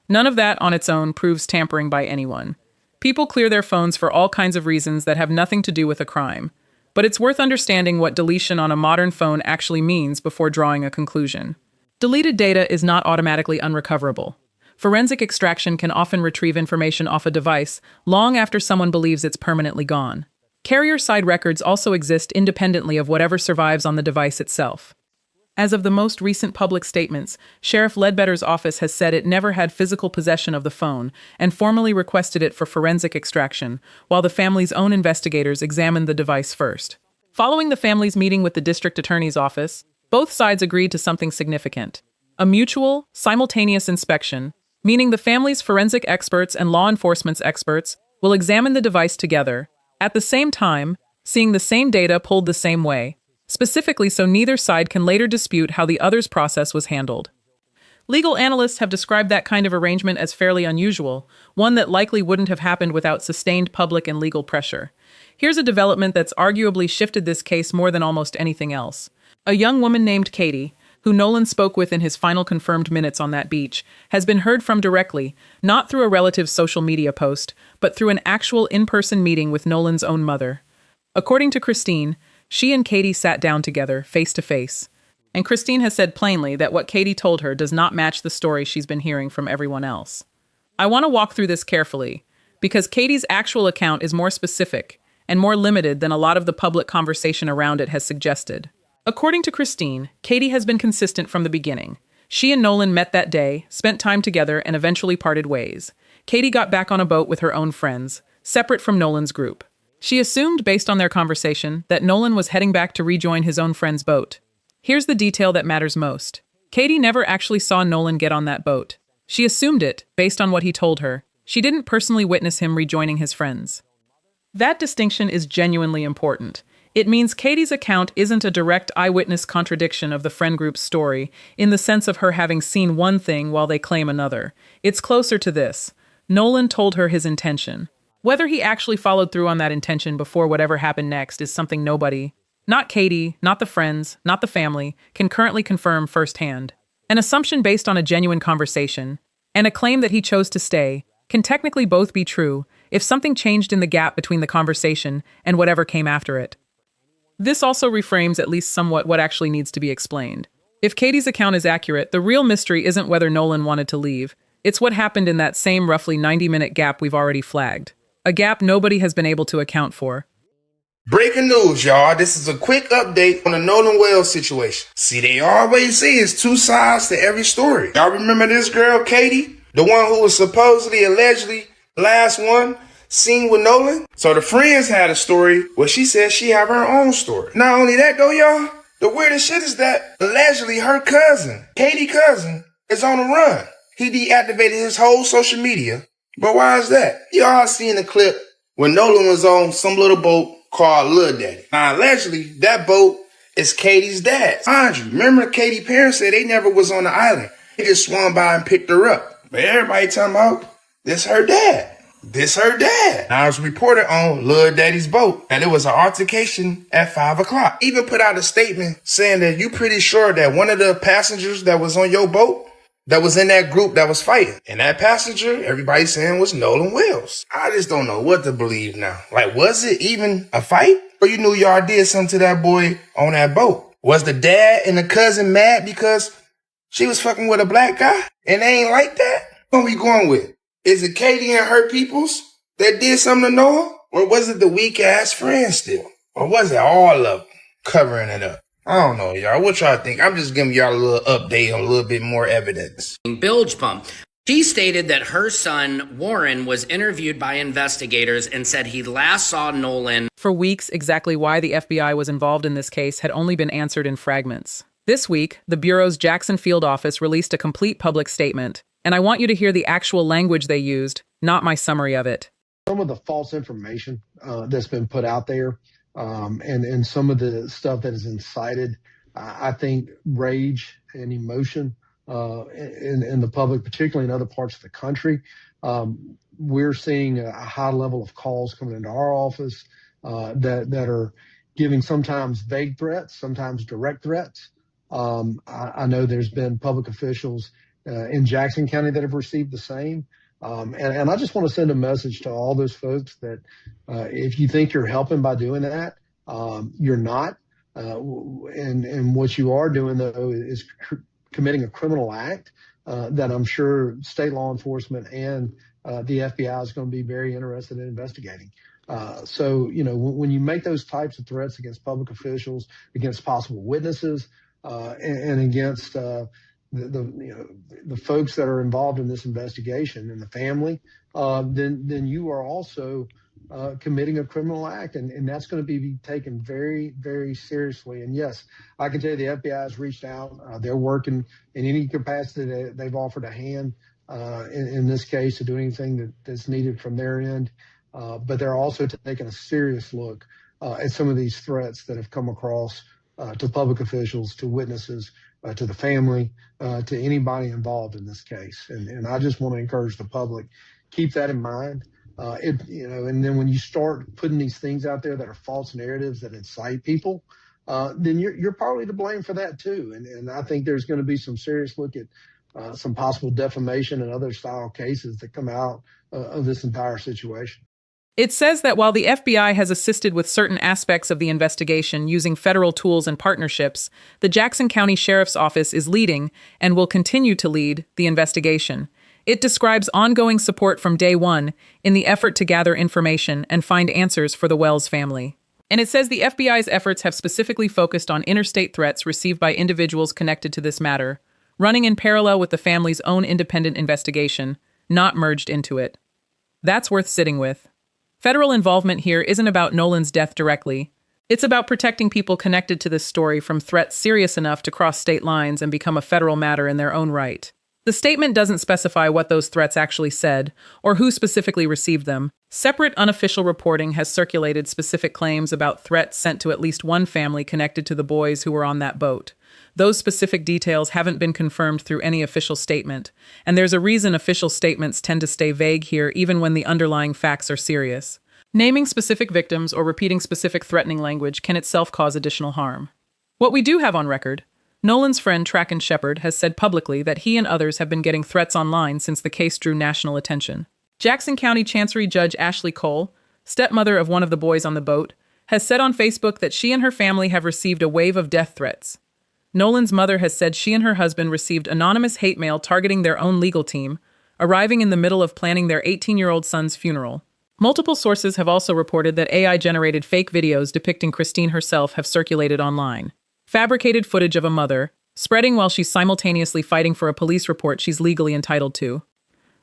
None of that on its own proves tampering by anyone. People clear their phones for all kinds of reasons that have nothing to do with a crime. But it's worth understanding what deletion on a modern phone actually means before drawing a conclusion. Deleted data is not automatically unrecoverable. Forensic extraction can often retrieve information off a device long after someone believes it's permanently gone. Carrier-side records also exist independently of whatever survives on the device itself. As of the most recent public statements, Sheriff Ledbetter's office has said it never had physical possession of the phone and formally requested it for forensic extraction, while the family's own investigators examined the device first. Following the family's meeting with the district attorney's office, both sides agreed to something significant: a mutual, simultaneous inspection, meaning the family's forensic experts and law enforcement's experts will examine the device together, at the same time, seeing the same data pulled the same way, specifically so neither side can later dispute how the other's process was handled. Legal analysts have described that kind of arrangement as fairly unusual, one that likely wouldn't have happened without sustained public and legal pressure. Here's a development that's arguably shifted this case more than almost anything else. A young woman named Katie, who Nolan spoke with in his final confirmed minutes on that beach, has been heard from directly, not through a relative's social media post, but through an actual in-person meeting with Nolan's own mother. According to Christine, she and Katie sat down together, face to face. And Christine has said plainly that what Katie told her does not match the story she's been hearing from everyone else. I want to walk through this carefully, because Katie's actual account is more specific and more limited than a lot of the public conversation around it has suggested. According to Christine, Katie has been consistent from the beginning. She and Nolan met that day, spent time together, and eventually parted ways. Katie got back on a boat with her own friends, separate from Nolan's group. She assumed, based on their conversation, that Nolan was heading back to rejoin his own friend's boat. Here's the detail that matters most. Katie never actually saw Nolan get on that boat. She assumed it, based on what he told her. She didn't personally witness him rejoining his friends. That distinction is genuinely important. It means Katie's account isn't a direct eyewitness contradiction of the friend group's story, in the sense of her having seen one thing while they claim another. It's closer to this. Nolan told her his intention. Whether he actually followed through on that intention before whatever happened next is something nobody, not Katie, not the friends, not the family, can currently confirm firsthand. An assumption based on a genuine conversation, and a claim that he chose to stay, can technically both be true if something changed in the gap between the conversation and whatever came after it. This also reframes at least somewhat what actually needs to be explained. If Katie's account is accurate, the real mystery isn't whether Nolan wanted to leave. It's what happened in that same roughly 90-minute gap we've already flagged. A gap nobody has been able to account for. Breaking news, y'all. This is a quick update on the Nolan Wells situation. See, they always say it's two sides to every story. Y'all remember this girl, Katie? The one who was supposedly, allegedly, last one seen with Nolan? So the friends had a story where she said she have her own story. Not only that though, y'all, the weirdest shit is that allegedly her cousin, Katie's cousin, is on the run. He deactivated his whole social media. But why is that? Y'all seen the clip when Nolan was on some little boat called Lil Daddy. Now allegedly, that boat is Katie's dad's. Mind you, remember Katie's parents said they never was on the island. They just swam by and picked her up. But everybody talking about, this her dad. This her dad. Now, it was reported on Lil Daddy's boat that it was an altercation at 5 o'clock. Even put out a statement saying that you pretty sure that one of the passengers that was on your boat that was in that group that was fighting. And that passenger, everybody saying was Nolan Wells. I just don't know what to believe now. Like, was it even a fight? Or you knew y'all did something to that boy on that boat? Was the dad and the cousin mad because she was fucking with a black guy? And they ain't like that? What we going with? Is it Katie and her peoples that did something to Noah? Or was it the weak-ass friends still? Or was it all of them covering it up? I don't know, y'all. What y'all think? I'm just giving y'all a little update on a little bit more evidence. Bilge pump. She stated that her son, Warren, was interviewed by investigators and said he last saw Nolan. For weeks, exactly why the FBI was involved in this case had only been answered in fragments. This week, the Bureau's Jackson Field office released a complete public statement, and I want you to hear the actual language they used, not my summary of it. Some of the false information that's been put out there and some of the stuff that is incited, I think, rage and emotion in the public, particularly in other parts of the country. We're seeing a high level of calls coming into our office that are giving sometimes vague threats, sometimes direct threats. I know there's been public officials in Jackson County that have received the same. And I just want to send a message to all those folks that if you think you're helping by doing that, you're not. And what you are doing, though, is committing a criminal act that I'm sure state law enforcement and the FBI is going to be very interested in investigating. So, when you make those types of threats against public officials, against possible witnesses, and against the folks that are involved in this investigation and the family, then you are also committing a criminal act, and that's going to be taken very, very seriously. And yes, I can tell you the FBI has reached out. They're working in any capacity that they've offered a hand in this case to do anything that's needed from their end. But they're also taking a serious look at some of these threats that have come across to public officials, to witnesses, to the family, to anybody involved in this case. And I just want to encourage the public, keep that in mind. And then when you start putting these things out there that are false narratives that incite people, then you're partly to blame for that too. And I think there's going to be some serious look at some possible defamation and other style cases that come out of this entire situation. It says that while the FBI has assisted with certain aspects of the investigation using federal tools and partnerships, the Jackson County Sheriff's Office is leading and will continue to lead the investigation. It describes ongoing support from day one in the effort to gather information and find answers for the Wells family. And it says the FBI's efforts have specifically focused on interstate threats received by individuals connected to this matter, running in parallel with the family's own independent investigation, not merged into it. That's worth sitting with. Federal involvement here isn't about Nolan's death directly. It's about protecting people connected to this story from threats serious enough to cross state lines and become a federal matter in their own right. The statement doesn't specify what those threats actually said, or who specifically received them. Separate unofficial reporting has circulated specific claims about threats sent to at least one family connected to the boys who were on that boat. Those specific details haven't been confirmed through any official statement, and there's a reason official statements tend to stay vague here even when the underlying facts are serious. Naming specific victims or repeating specific threatening language can itself cause additional harm. What we do have on record, Nolan's friend Tracken Shepard has said publicly that he and others have been getting threats online since the case drew national attention. Jackson County Chancery Judge Ashley Cole, stepmother of one of the boys on the boat, has said on Facebook that she and her family have received a wave of death threats. Nolan's mother has said she and her husband received anonymous hate mail targeting their own legal team, arriving in the middle of planning their 18-year-old son's funeral. Multiple sources have also reported that AI-generated fake videos depicting Christine herself have circulated online. Fabricated footage of a mother, spreading while she's simultaneously fighting for a police report she's legally entitled to.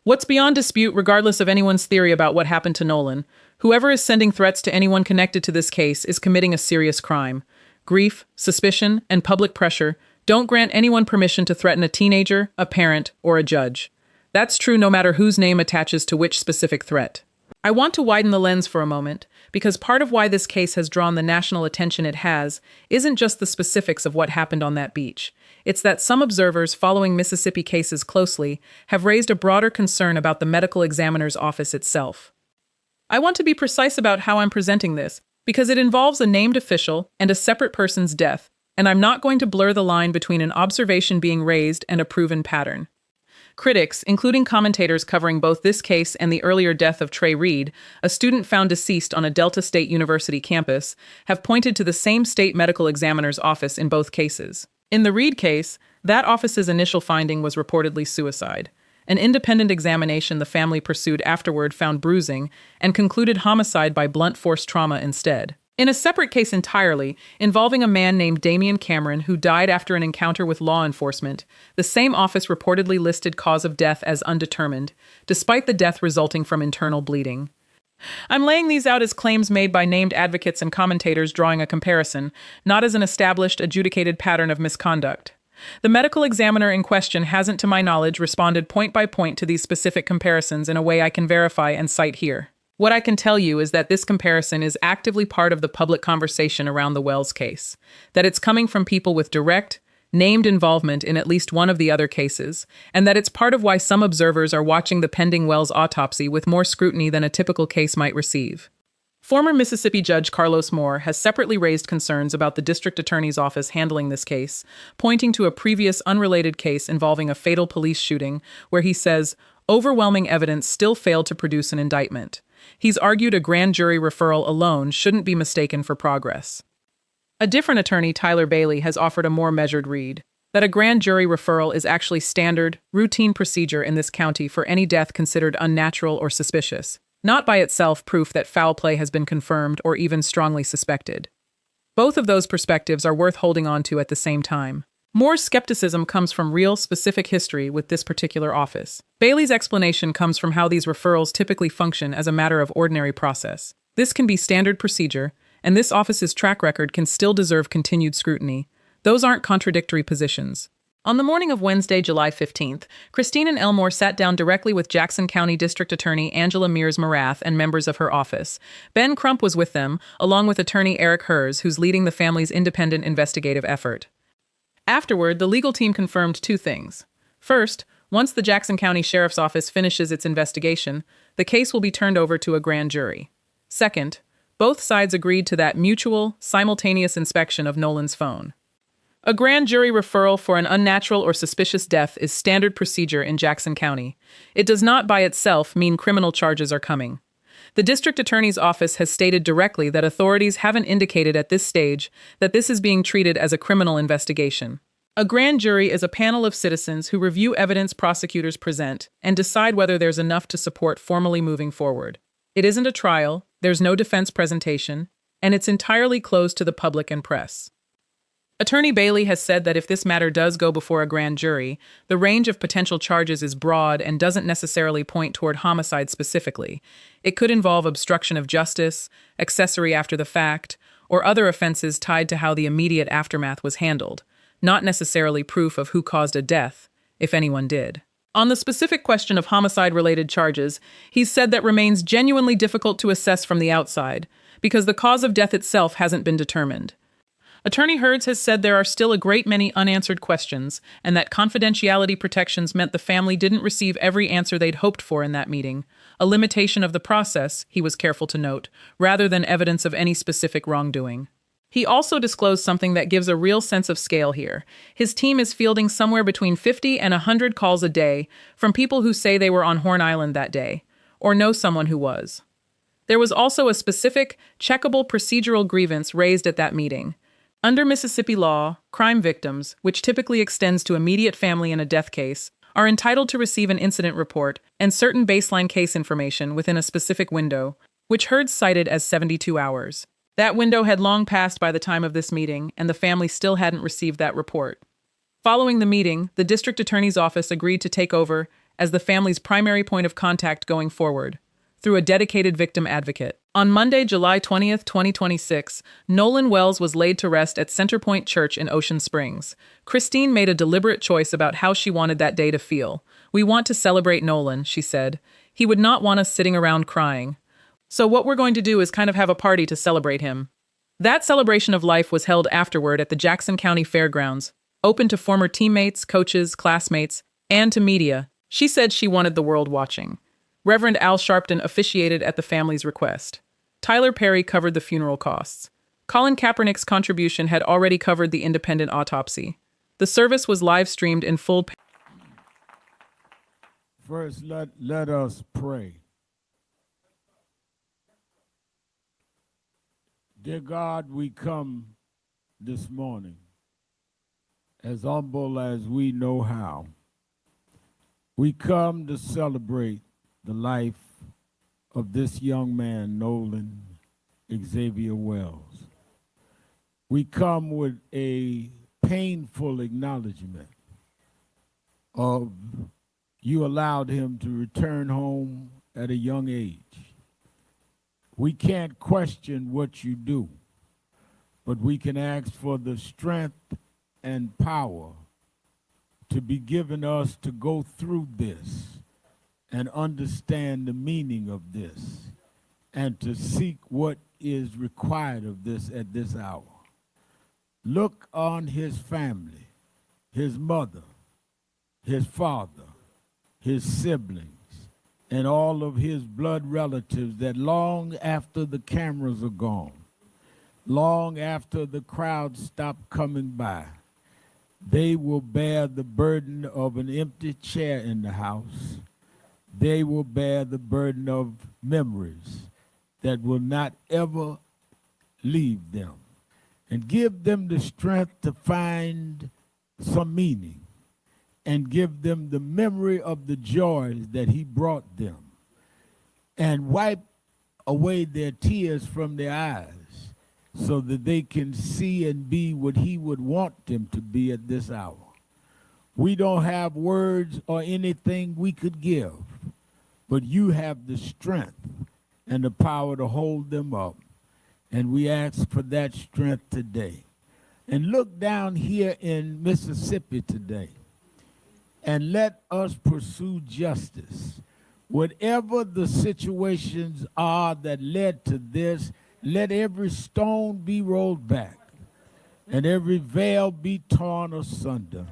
What's beyond dispute, regardless of anyone's theory about what happened to Nolan, whoever is sending threats to anyone connected to this case is committing a serious crime. Grief, suspicion, and public pressure don't grant anyone permission to threaten a teenager, a parent, or a judge. That's true no matter whose name attaches to which specific threat. I want to widen the lens for a moment, because part of why this case has drawn the national attention it has isn't just the specifics of what happened on that beach. It's that some observers following Mississippi cases closely have raised a broader concern about the medical examiner's office itself. I want to be precise about how I'm presenting this, because it involves a named official and a separate person's death, and I'm not going to blur the line between an observation being raised and a proven pattern. Critics, including commentators covering both this case and the earlier death of Trey Reed, a student found deceased on a Delta State University campus, have pointed to the same state medical examiner's office in both cases. In the Reed case, that office's initial finding was reportedly suicide. An independent examination the family pursued afterward found bruising and concluded homicide by blunt force trauma instead. In a separate case entirely, involving a man named Damian Cameron who died after an encounter with law enforcement, the same office reportedly listed cause of death as undetermined, despite the death resulting from internal bleeding. I'm laying these out as claims made by named advocates and commentators drawing a comparison, not as an established, adjudicated pattern of misconduct. The medical examiner in question hasn't, to my knowledge, responded point by point to these specific comparisons in a way I can verify and cite here. What I can tell you is that this comparison is actively part of the public conversation around the Wells case, that it's coming from people with direct, named involvement in at least one of the other cases, and that it's part of why some observers are watching the pending Wells autopsy with more scrutiny than a typical case might receive. Former Mississippi Judge Carlos Moore has separately raised concerns about the district attorney's office handling this case, pointing to a previous unrelated case involving a fatal police shooting where he says overwhelming evidence still failed to produce an indictment. He's argued a grand jury referral alone shouldn't be mistaken for progress. A different attorney, Tyler Bailey, has offered a more measured read, that a grand jury referral is actually standard, routine procedure in this county for any death considered unnatural or suspicious, not by itself proof that foul play has been confirmed or even strongly suspected. Both of those perspectives are worth holding on to at the same time. More skepticism comes from real, specific history with this particular office. Bailey's explanation comes from how these referrals typically function as a matter of ordinary process. This can be standard procedure, and this office's track record can still deserve continued scrutiny. Those aren't contradictory positions. On the morning of Wednesday, July 15th, Christine and Elmore sat down directly with Jackson County District Attorney Angela Mears-Morath and members of her office. Ben Crump was with them, along with attorney Eric Hers, who's leading the family's independent investigative effort. Afterward, the legal team confirmed two things. First, once the Jackson County Sheriff's Office finishes its investigation, the case will be turned over to a grand jury. Second, both sides agreed to that mutual, simultaneous inspection of Nolan's phone. A grand jury referral for an unnatural or suspicious death is standard procedure in Jackson County. It does not by itself mean criminal charges are coming. The district attorney's office has stated directly that authorities haven't indicated at this stage that this is being treated as a criminal investigation. A grand jury is a panel of citizens who review evidence prosecutors present and decide whether there's enough to support formally moving forward. It isn't a trial, there's no defense presentation, and it's entirely closed to the public and press. Attorney Bailey has said that if this matter does go before a grand jury, the range of potential charges is broad and doesn't necessarily point toward homicide specifically. It could involve obstruction of justice, accessory after the fact, or other offenses tied to how the immediate aftermath was handled, not necessarily proof of who caused a death, if anyone did. On the specific question of homicide-related charges, he's said that remains genuinely difficult to assess from the outside, because the cause of death itself hasn't been determined. Attorney Hers has said there are still a great many unanswered questions, and that confidentiality protections meant the family didn't receive every answer they'd hoped for in that meeting, a limitation of the process, he was careful to note, rather than evidence of any specific wrongdoing. He also disclosed something that gives a real sense of scale here. His team is fielding somewhere between 50 and 100 calls a day from people who say they were on Horn Island that day, or know someone who was. There was also a specific, checkable procedural grievance raised at that meeting. Under Mississippi law, crime victims, which typically extends to immediate family in a death case, are entitled to receive an incident report and certain baseline case information within a specific window, which Hers cited as 72 hours. That window had long passed by the time of this meeting, and the family still hadn't received that report. Following the meeting, the district attorney's office agreed to take over as the family's primary point of contact going forward, through a dedicated victim advocate. On Monday, July 20th, 2026, Nolan Wells was laid to rest at Centerpoint Church in Ocean Springs. Christine made a deliberate choice about how she wanted that day to feel. "We want to celebrate Nolan," she said. "He would not want us sitting around crying. So what we're going to do is kind of have a party to celebrate him." That celebration of life was held afterward at the Jackson County Fairgrounds, open to former teammates, coaches, classmates, and to media. She said she wanted the world watching. Reverend Al Sharpton officiated at the family's request. Tyler Perry covered the funeral costs. Colin Kaepernick's contribution had already covered the independent autopsy. The service was live-streamed in full. First, let us pray. Dear God, we come this morning as humble as we know how. We come to celebrate the life of this young man, Nolan Xavier Wells. We come with a painful acknowledgement of you allowed him to return home at a young age. We can't question what you do, but we can ask for the strength and power to be given us to go through this and understand the meaning of this, and to seek what is required of this at this hour. Look on his family, his mother, his father, his siblings, and all of his blood relatives that long after the cameras are gone, long after the crowd stop coming by, they will bear the burden of an empty chair in the house. They will bear the burden of memories that will not ever leave them. And give them the strength to find some meaning, and give them the memory of the joys that he brought them, and wipe away their tears from their eyes, so that they can see and be what he would want them to be at this hour. We don't have words or anything we could give, but you have the strength and the power to hold them up. And we ask for that strength today. And look down here in Mississippi today and let us pursue justice. Whatever the situations are that led to this, let every stone be rolled back and every veil be torn asunder.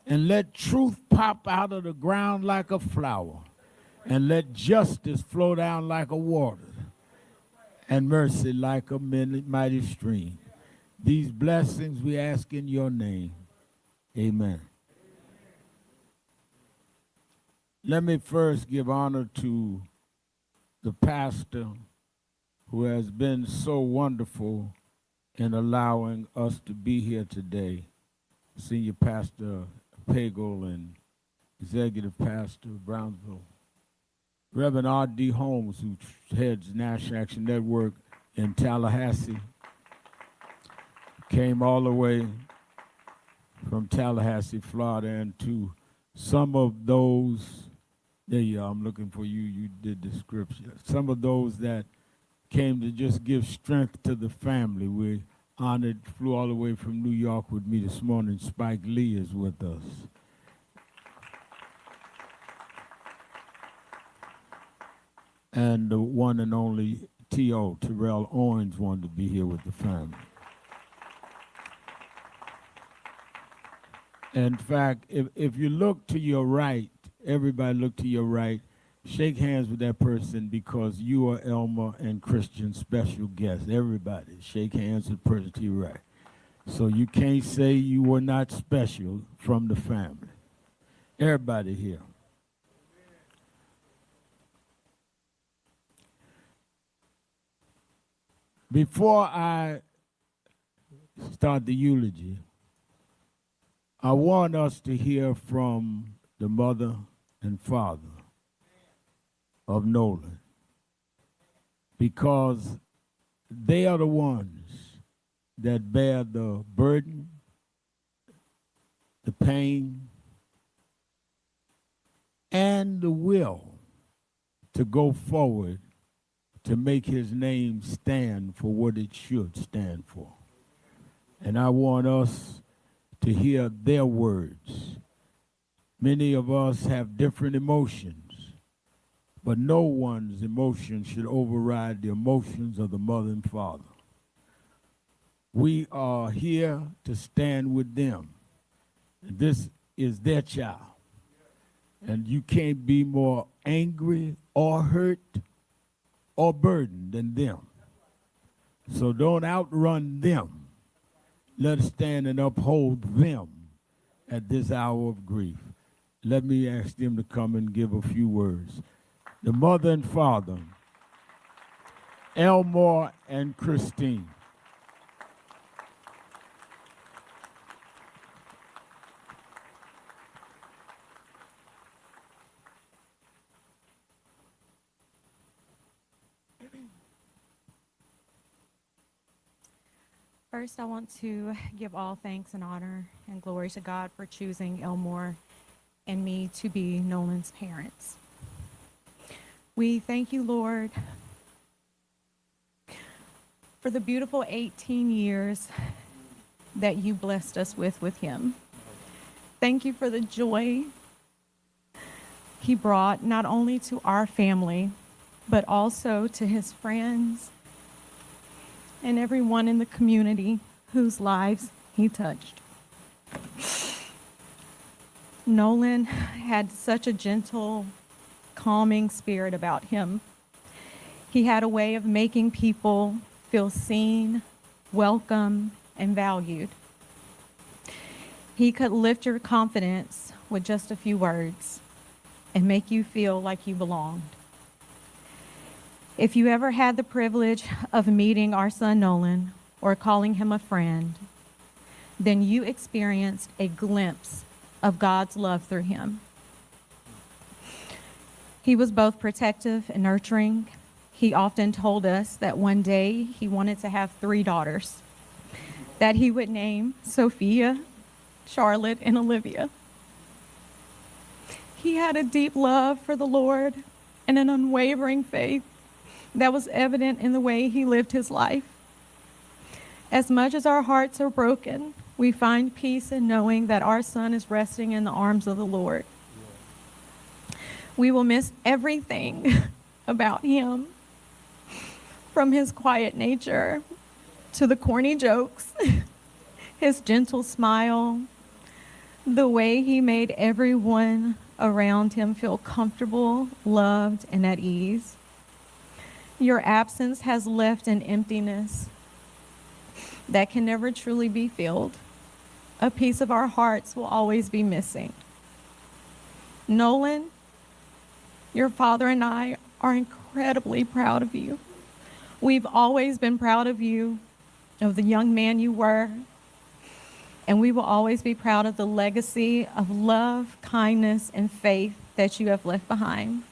And let truth pop out of the ground like a flower. And let justice flow down like a water. And mercy like a mighty stream. These blessings we ask in your name. Amen. Let me first give honor to the pastor who has been so wonderful in allowing us to be here today. Senior Pastor Pagel and Executive Pastor Brownsville. Reverend R.D. Holmes, who heads National Action Network in Tallahassee, came all the way from Tallahassee, Florida, and to some of those, there you are, I'm looking for you, you did the scripture. Some of those that came to just give strength to the family. We honored, flew all the way from New York with me this morning. Spike Lee is with us. And the one and only T.O., Terrell Owens, wanted to be here with the family. In fact, if you look to your right, everybody look to your right, shake hands with that person because you are Elmer and Christian's special guest. Everybody, shake hands with the person to your right. So you can't say you were not special from the family. Everybody here. Before I start the eulogy, I want us to hear from the mother and father of Nolan, because they are the ones that bear the burden, the pain, and the will to go forward to make his name stand for what it should stand for. And I want us to hear their words. Many of us have different emotions, but no one's emotion should override the emotions of the mother and father. We are here to stand with them. This is their child. And you can't be more angry or hurt or burdened than them. So don't outrun them. Let us stand and uphold them at this hour of grief. Let me ask them to come and give a few words. The mother and father, Elmore and Christine. First, I want to give all thanks and honor and glory to God for choosing Elmore and me to be Nolan's parents. We thank you, Lord, for the beautiful 18 years that you blessed us with him. Thank you for the joy he brought not only to our family, but also to his friends and everyone in the community whose lives he touched. Nolan had such a gentle, calming spirit about him. He had a way of making people feel seen, welcome, and valued. He could lift your confidence with just a few words and make you feel like you belonged. If you ever had the privilege of meeting our son Nolan or calling him a friend, then you experienced a glimpse of God's love through him. He was both protective and nurturing. he often told us that one day he wanted to have 3 daughters that he would name Sophia, Charlotte, and Olivia. He had a deep love for the Lord and an unwavering faith that was evident in the way he lived his life. As much as our hearts are broken, we find peace in knowing that our son is resting in the arms of the Lord. We will miss everything about him, from his quiet nature to the corny jokes, his gentle smile, the way he made everyone around him feel comfortable, loved, and at ease. Your absence has left an emptiness that can never truly be filled. A piece of our hearts will always be missing. Nolan, your father and I are incredibly proud of you. We've always been proud of you, of the young man you were, and we will always be proud of the legacy of love, kindness, and faith that you have left behind.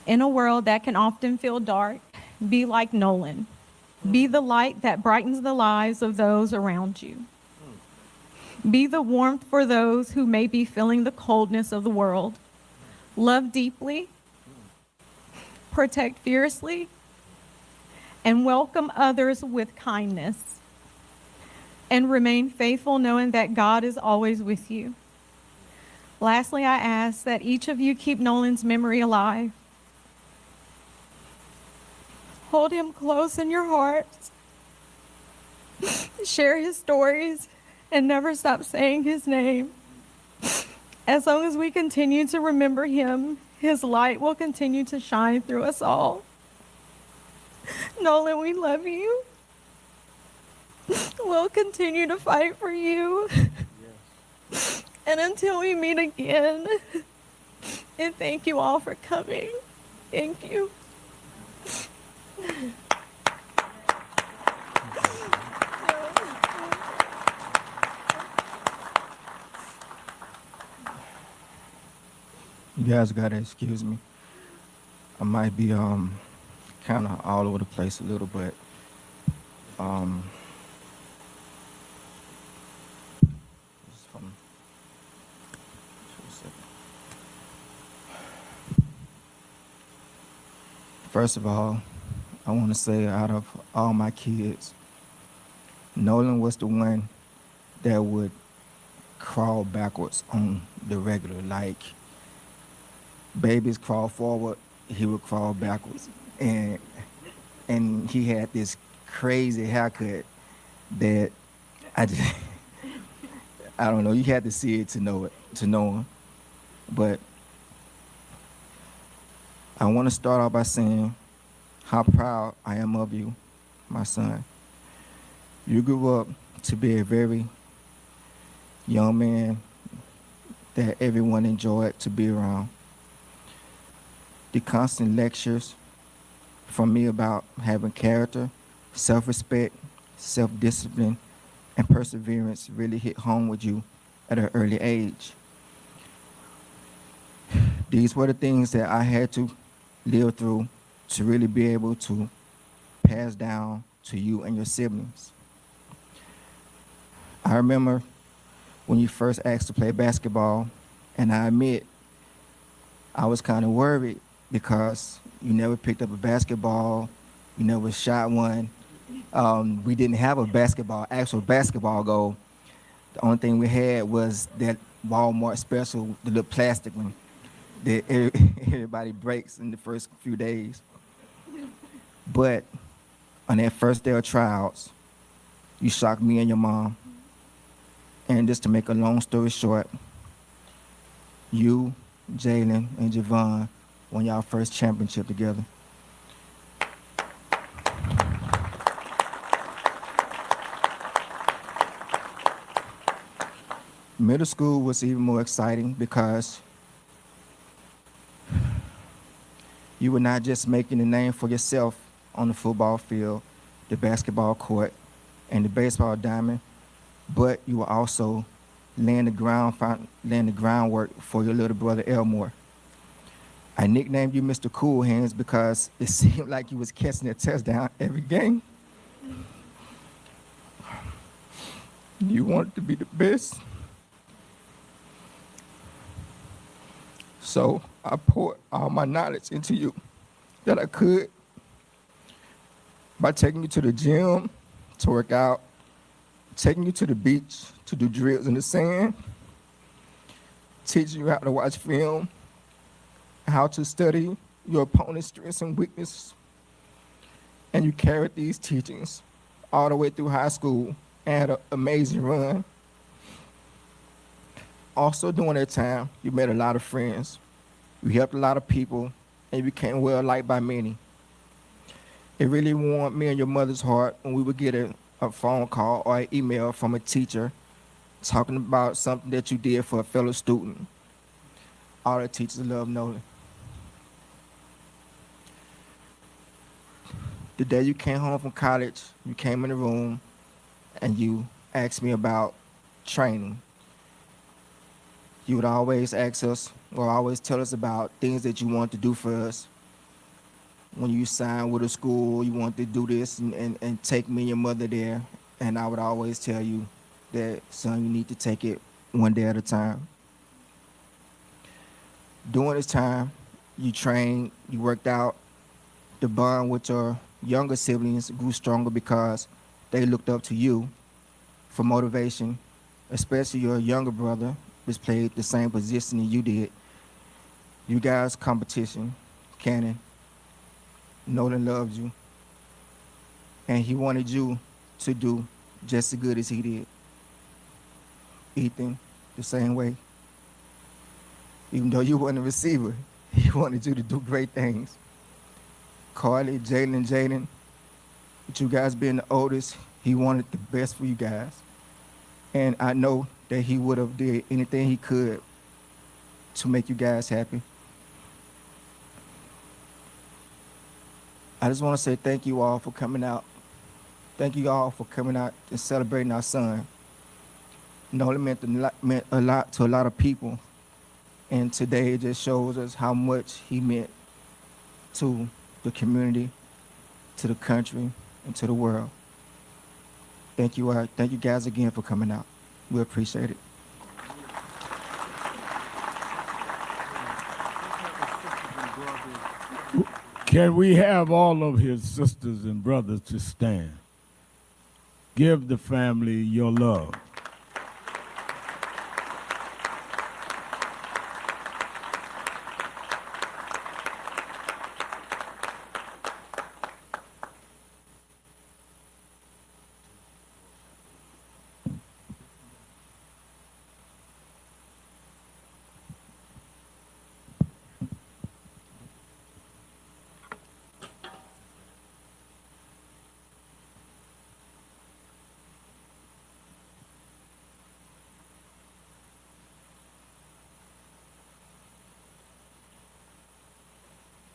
In a world that can often feel dark, be like Nolan. Be the light that brightens the lives of those around you. Be the warmth for those who may be feeling the coldness of the world. Love deeply, protect fiercely, and welcome others with kindness. And remain faithful knowing that God is always with you. Lastly, I ask that each of you keep Nolan's memory alive. Hold him close in your hearts. Share his stories and never stop saying his name. As long as we continue to remember him, his light will continue to shine through us all. Nolan, we love you. We'll continue to fight for you. Yes. And until we meet again, and thank you all for coming. Thank you. You guys gotta excuse me. I might be kind of all over the place a little, but just from- First of all, I want to say out of all my kids, Nolan was the one that would crawl backwards on the regular. Like, babies crawl forward, he would crawl backwards. And he had this crazy haircut that I just, I don't know, you had to see it to know him. But I want to start off by saying how proud I am of you, my son. You grew up to be a very young man that everyone enjoyed to be around. The constant lectures from me about having character, self-respect, self-discipline, and perseverance really hit home with you at an early age. These were the things that I had to live through to really be able to pass down to you and your siblings. I remember when you first asked to play basketball, and I admit I was kind of worried because you never picked up a basketball, you never shot one. We didn't have a actual basketball goal. The only thing we had was that Walmart special, the little plastic one that everybody breaks in the first few days. But on that first day of tryouts, you shocked me and your mom. And just to make a long story short, you, Jalen, and Javon won y'all first championship together. Middle school was even more exciting because you were not just making a name for yourself on the football field, the basketball court, and the baseball diamond, but you were also laying the groundwork for your little brother Elmore. I nicknamed you Mr. Cool Hands because it seemed like you was catching a touchdown every game. You wanted to be the best. So I poured all my knowledge into you that I could by taking you to the gym to work out, taking you to the beach to do drills in the sand, teaching you how to watch film, how to study your opponent's strengths and weaknesses. And you carried these teachings all the way through high school and had an amazing run. Also during that time, you made a lot of friends. You helped a lot of people and you became well liked by many. It really warmed me and your mother's heart when we would get a phone call or an email from a teacher talking about something that you did for a fellow student. All the teachers love Nolan. The day you came home from college, you came in the room and you asked me about training. You would always ask us or always tell us about things that you want to do for us. When you signed with a school, you want to do this and take me and your mother there. And I would always tell you that, son, you need to take it one day at a time. During this time, you trained, you worked out. The bond with your younger siblings grew stronger because they looked up to you for motivation, especially your younger brother, which played the same position that you did. You guys' competition, Cannon, Nolan loves you, and he wanted you to do just as good as he did. Ethan, the same way. Even though you weren't a receiver, he wanted you to do great things. Carly, Jaden, with you guys being the oldest, he wanted the best for you guys. And I know that he would have did anything he could to make you guys happy. I just want to say thank you all for coming out. Thank you all for coming out and celebrating our son. Nolan meant a lot to a lot of people. And today it just shows us how much he meant to the community, to the country, and to the world. Thank you guys again for coming out. We appreciate it. Can we have all of his sisters and brothers to stand? Give the family your love.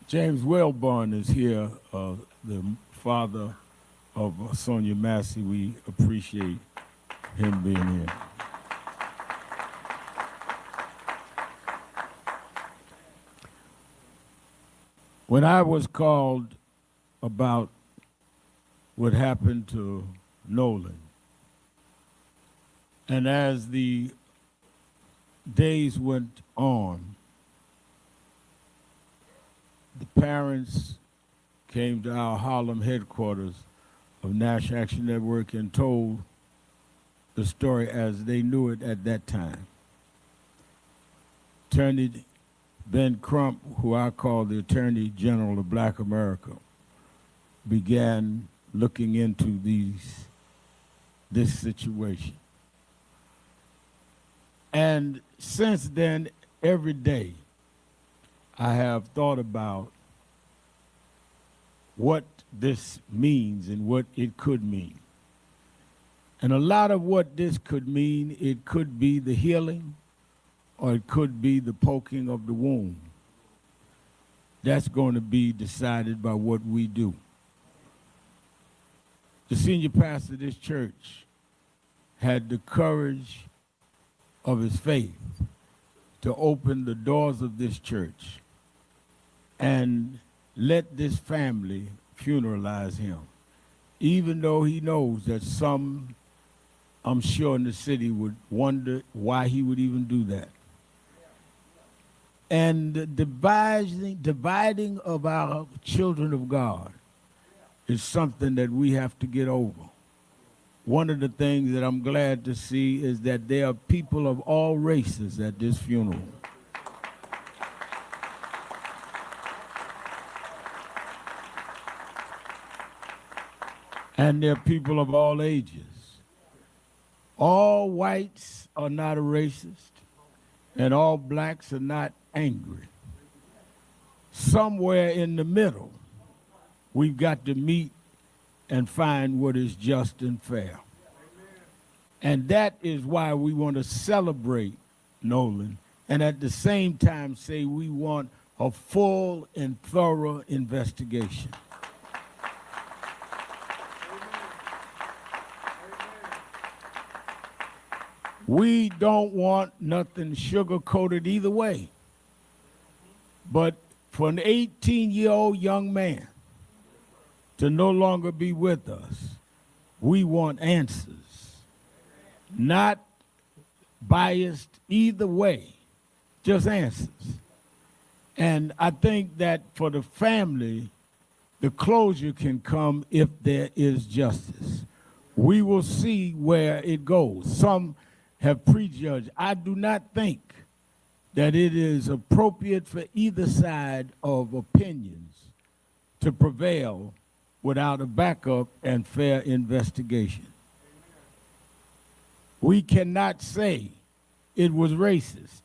James Wellborn is here, the father of Sonia Massey. We appreciate him being here. When I was called about what happened to Nolan, and as the days went on, the parents came to our Harlem headquarters of National Action Network and told the story as they knew it at that time. Attorney Ben Crump, who I call the Attorney General of Black America, began looking into this situation. And since then, every day, I have thought about what this means and what it could mean. And a lot of what this could mean, it could be the healing or it could be the poking of the wound. That's going to be decided by what we do. The senior pastor of this church had the courage of his faith to open the doors of this church and let this family funeralize him, even though he knows that some, I'm sure, in the city would wonder why he would even do that. And the dividing of our children of God is something that we have to get over. One of the things that I'm glad to see is that there are people of all races at this funeral. And there are people of all ages. All whites are not a racist, and all blacks are not angry. Somewhere in the middle, we've got to meet and find what is just and fair. And that is why we want to celebrate Nolan, and at the same time say we want a full and thorough investigation. We don't want nothing sugar-coated either way. But for an 18-year-old young man to no longer be with us, we want answers. Not biased either way, just answers. And I think that for the family, the closure can come if there is justice. We will see where it goes. Some have prejudged. I do not think that it is appropriate for either side of opinions to prevail without a backup and fair investigation. We cannot say it was racist,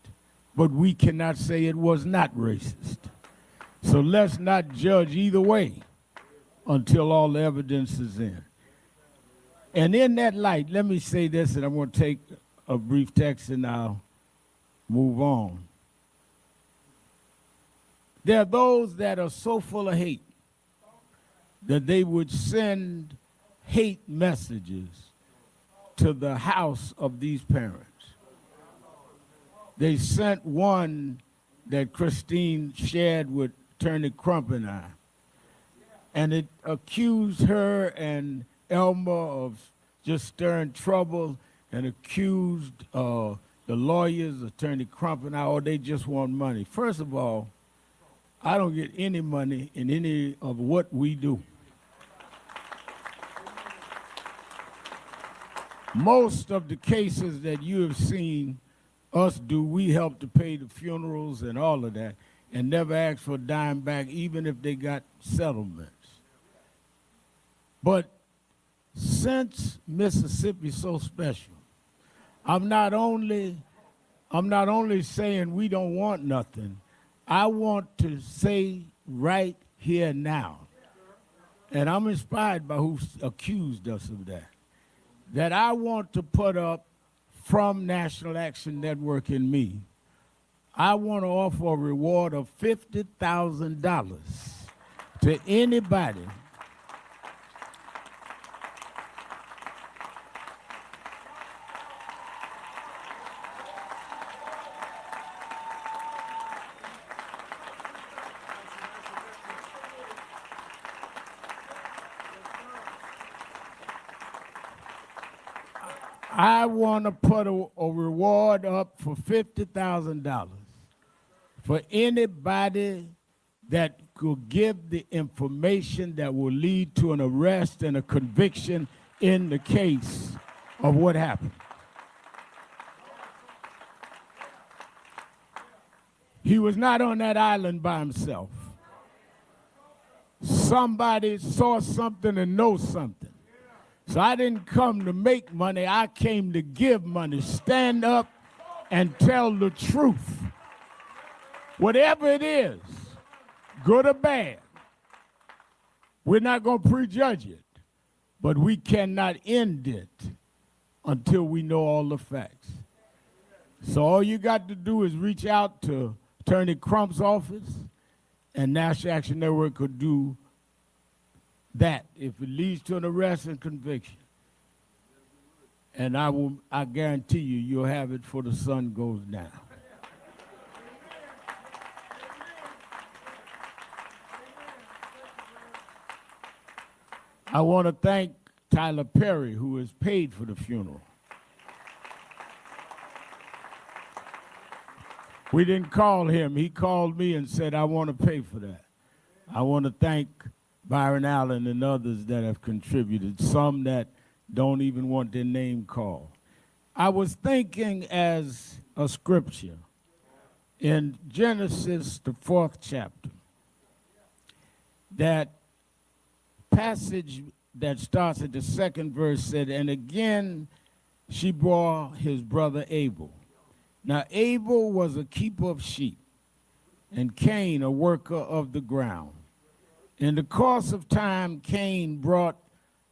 but we cannot say it was not racist. So let's not judge either way until all the evidence is in. And in that light, let me say this, and I'm going to take a brief text and I'll move on. There are those that are so full of hate that they would send hate messages to the house of these parents. They sent one that Christine shared with Attorney Crump and I, and it accused her and Elmer of just stirring trouble, and accused the lawyers, Attorney Crump and I, oh, they just want money. First of all, I don't get any money in any of what we do. Most of the cases that you have seen us do, we help to pay the funerals and all of that, and never ask for a dime back, even if they got settlements. But since Mississippi is so special, I'm not only saying we don't want nothing, I want to say right here now, and I'm inspired by who accused us of that I want to put up from National Action Network and me, I want to offer a reward of $50,000 to anybody I want to put a reward up for $50,000 for anybody that could give the information that will lead to an arrest and a conviction in the case of what happened. He was not on that island by himself. Somebody saw something and knows something. So I didn't come to make money, I came to give money. Stand up and tell the truth. Whatever it is, good or bad, we're not going to prejudge it, but we cannot end it until we know all the facts. So all you got to do is reach out to Attorney Crump's office, and National Action Network could do that if it leads to an arrest and conviction. And I guarantee you, you'll have it before the sun goes down. I want to thank Tyler Perry, who has paid for the funeral. We didn't call him. He called me and said, I want to pay for that. I want to thank Byron Allen and others that have contributed, some that don't even want their name called. I was thinking as a scripture in Genesis, the 4th chapter, that passage that starts at the 2nd verse said, and again she bore his brother Abel. Now Abel was a keeper of sheep, and Cain a worker of the ground. In the course of time, Cain brought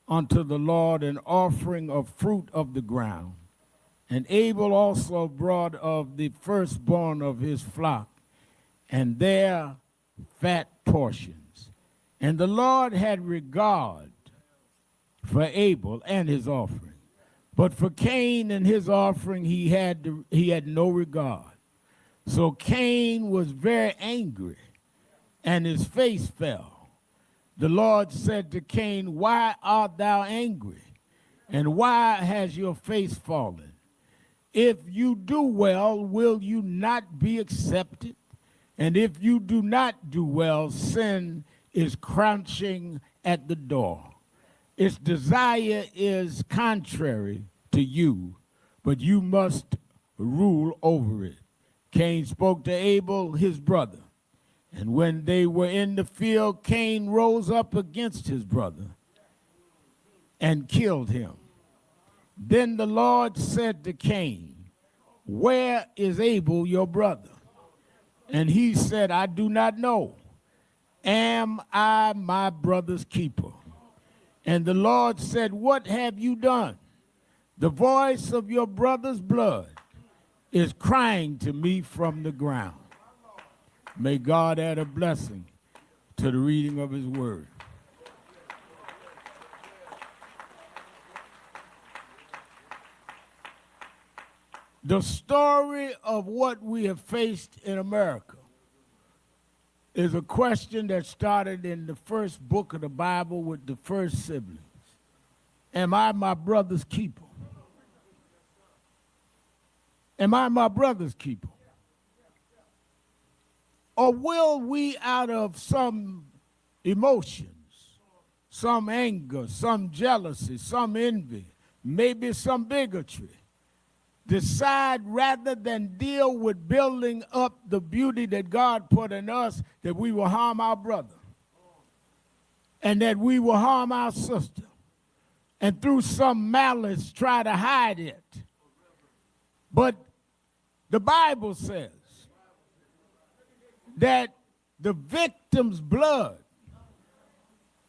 unto the Lord an offering of fruit of the ground. And Abel also brought of the firstborn of his flock, and their fat portions. And the Lord had regard for Abel and his offering. But for Cain and his offering he had no regard. So Cain was very angry, and his face fell. The Lord said to Cain, why art thou angry? And why has your face fallen? If you do well, will you not be accepted? And if you do not do well, sin is crouching at the door. Its desire is contrary to you, but you must rule over it. Cain spoke to Abel, his brother. And when they were in the field, Cain rose up against his brother and killed him. Then the Lord said to Cain, where is Abel, your brother? And he said, I do not know. Am I my brother's keeper? And the Lord said, what have you done? The voice of your brother's blood is crying to me from the ground. May God add a blessing to the reading of his word. The story of what we have faced in America is a question that started in the first book of the Bible with the first siblings. Am I my brother's keeper? Am I my brother's keeper? Or will we, out of some emotions, some anger, some jealousy, some envy, maybe some bigotry, decide rather than deal with building up the beauty that God put in us, that we will harm our brother and that we will harm our sister, and through some malice try to hide it? But the Bible says that the victim's blood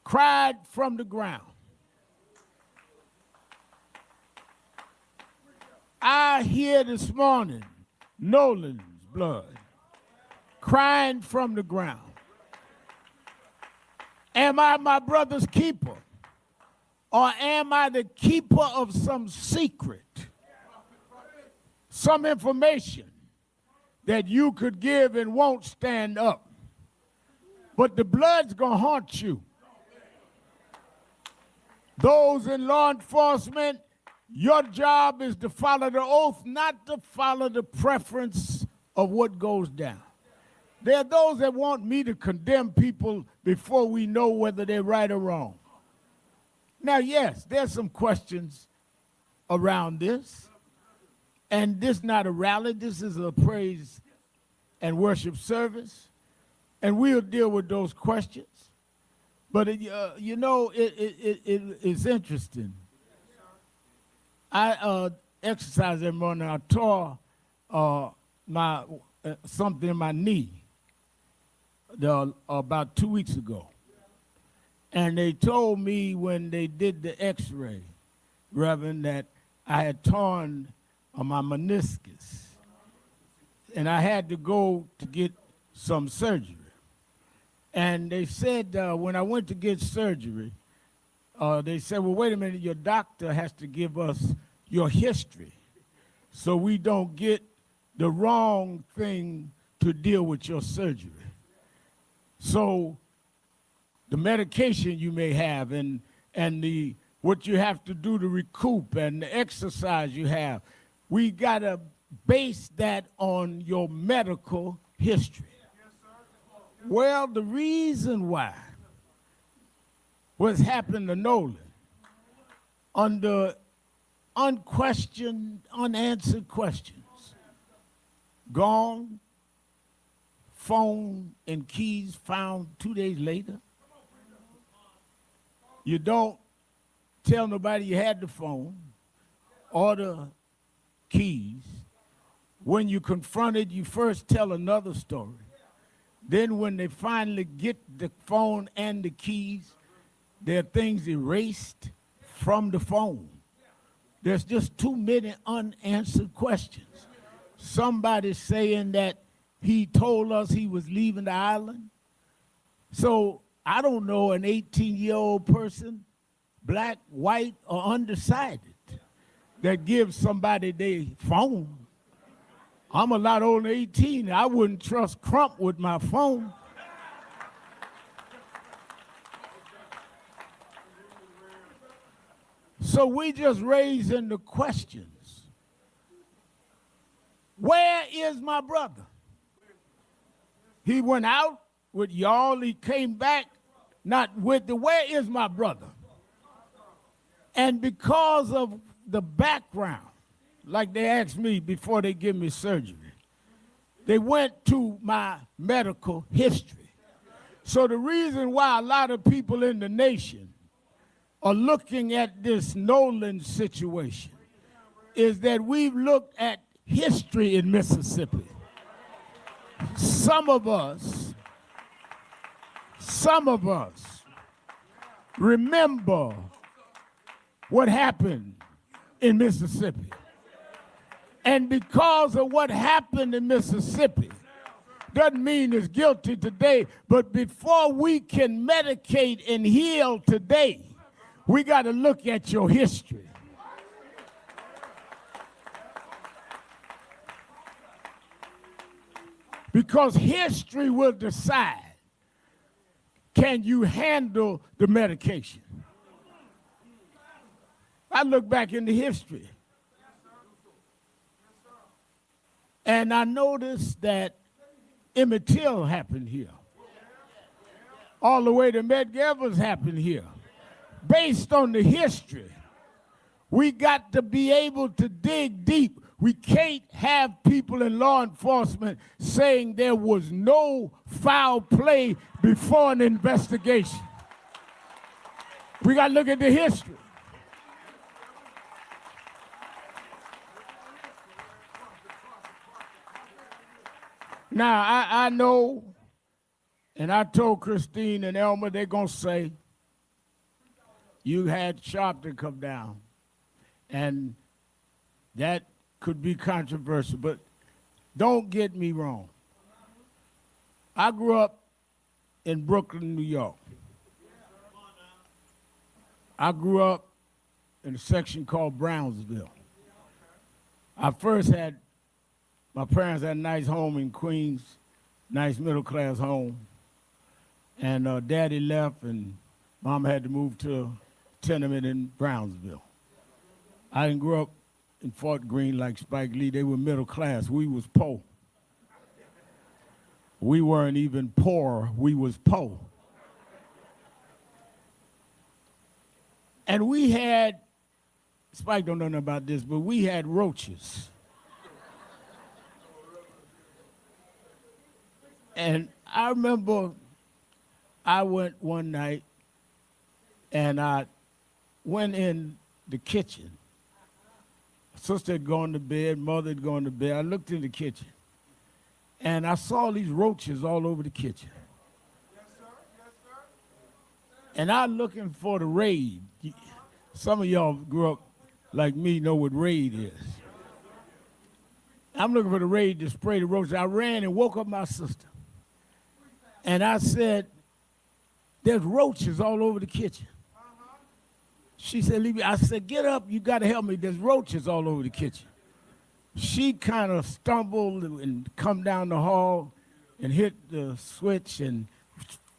cried from the ground. I hear this morning Nolan's blood crying from the ground. Am I my brother's keeper? Or am I the keeper of some secret, some information that you could give and won't stand up? But the blood's gonna haunt you. Those in law enforcement, your job is to follow the oath, not to follow the preference of what goes down. There are those that want me to condemn people before we know whether they're right or wrong. Now, yes, there's some questions around this, and this is not a rally. This is a praise and worship service, and we'll deal with those questions. But, it's interesting. I exercise every morning. I tore something in my knee about 2 weeks ago. And they told me when they did the x-ray, Reverend, that I had torn my meniscus. And I had to go to get some surgery. And they said when I went to get surgery, they said, well, wait a minute, your doctor has to give us your history so we don't get the wrong thing to deal with your surgery. So the medication you may have and and what you have to do to recoup and the exercise you have. We got to base that on your medical history. Well, the reason why what's happened to Nolan under unquestioned, unanswered questions, gone, phone and keys found 2 days later. You don't tell nobody you had the phone or the keys. When you confronted, you first tell another story. Then when they finally get the phone and the keys, there are things erased from the phone. There's just too many unanswered questions. Somebody saying that he told us he was leaving the island. So I don't know an 18-year-old person, black, white, or undecided, that gives somebody their phone. I'm a lot older than 18. I wouldn't trust Crump with my phone. So we just raising the questions. Where is my brother? He went out with y'all. He came back not with where is my brother? And because of the background, like they asked me before they give me surgery, they went to my medical history. So the reason why a lot of people in the nation are looking at this Nolan situation is that we've looked at history in Mississippi. Some of us remember what happened in Mississippi. And because of what happened in Mississippi, doesn't mean it's guilty today, but before we can medicate and heal today, we got to look at your history. Because history will decide, can you handle the medication? I look back into history, and I noticed that Emmett Till happened here. All the way to Medgar Evers happened here. Based on the history, we got to be able to dig deep. We can't have people in law enforcement saying there was no foul play before an investigation. We got to look at the history. Now, I know, and I told Christine and Elmer, they're going to say, you had Sharpton come down, and that could be controversial, but don't get me wrong. I grew up in Brooklyn, New York. I grew up in a section called Brownsville. I first had, my parents had a nice home in Queens, nice middle-class home, and Daddy left, and Mom had to move to a tenement in Brownsville. I didn't grow up in Fort Greene like Spike Lee. They were middle class. We was poor. We weren't even poor. We was poor. And we had, Spike don't know nothing about this, but we had roaches. And I remember I went one night and I went in the kitchen. Sister had gone to bed, mother had gone to bed. I looked in the kitchen, and I saw these roaches all over the kitchen. Yes, sir. Yes, sir. And I'm looking for the raid. Some of y'all grew up like me, know what raid is. I'm looking for the raid to spray the roaches. I ran and woke up my sister. And I said, there's roaches all over the kitchen. She said, leave me. I said, get up, you got to help me. There's roaches all over the kitchen. She kind of stumbled and come down the hall and hit the switch and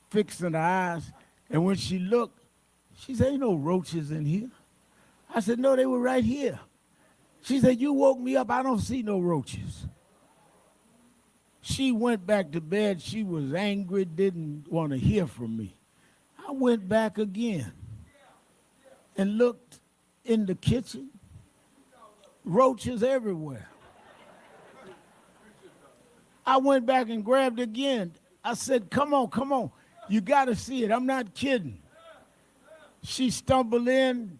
fixing her eyes. And when she looked, She said, ain't no roaches in here. I said, no, they were right here. She said, you woke me up. I don't see no roaches. She went back to bed. She was angry, didn't want to hear from me. I went back again and looked in the kitchen. Roaches everywhere. I went back and grabbed again. I said, come on, come on. You got to see it. I'm not kidding. She stumbled in.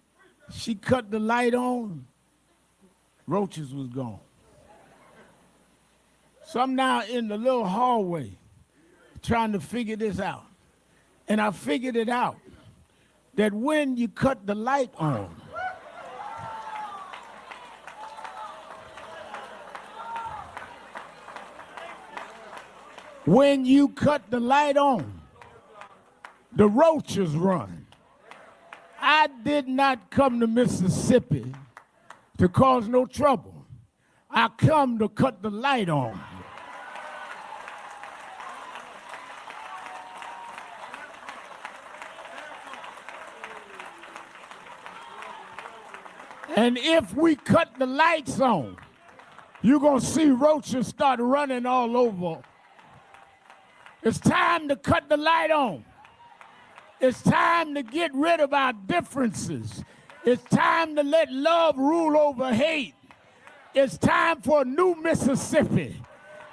She cut the light on. Roaches was gone. So I'm now in the little hallway trying to figure this out. And I figured it out, that when you cut the light on, when you cut the light on, the roaches run. I did not come to Mississippi to cause no trouble. I come to cut the light on. And if we cut the lights on, you're going to see roaches start running all over. It's time to cut the light on. It's time to get rid of our differences. It's time to let love rule over hate. It's time for a new Mississippi.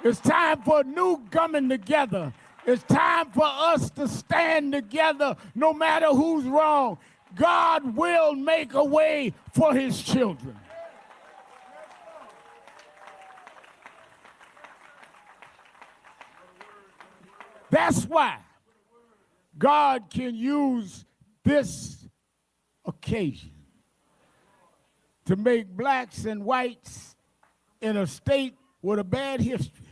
It's time for a new coming together. It's time for us to stand together no matter who's wrong. God will make a way for his children. That's why God can use this occasion to make blacks and whites in a state with a bad history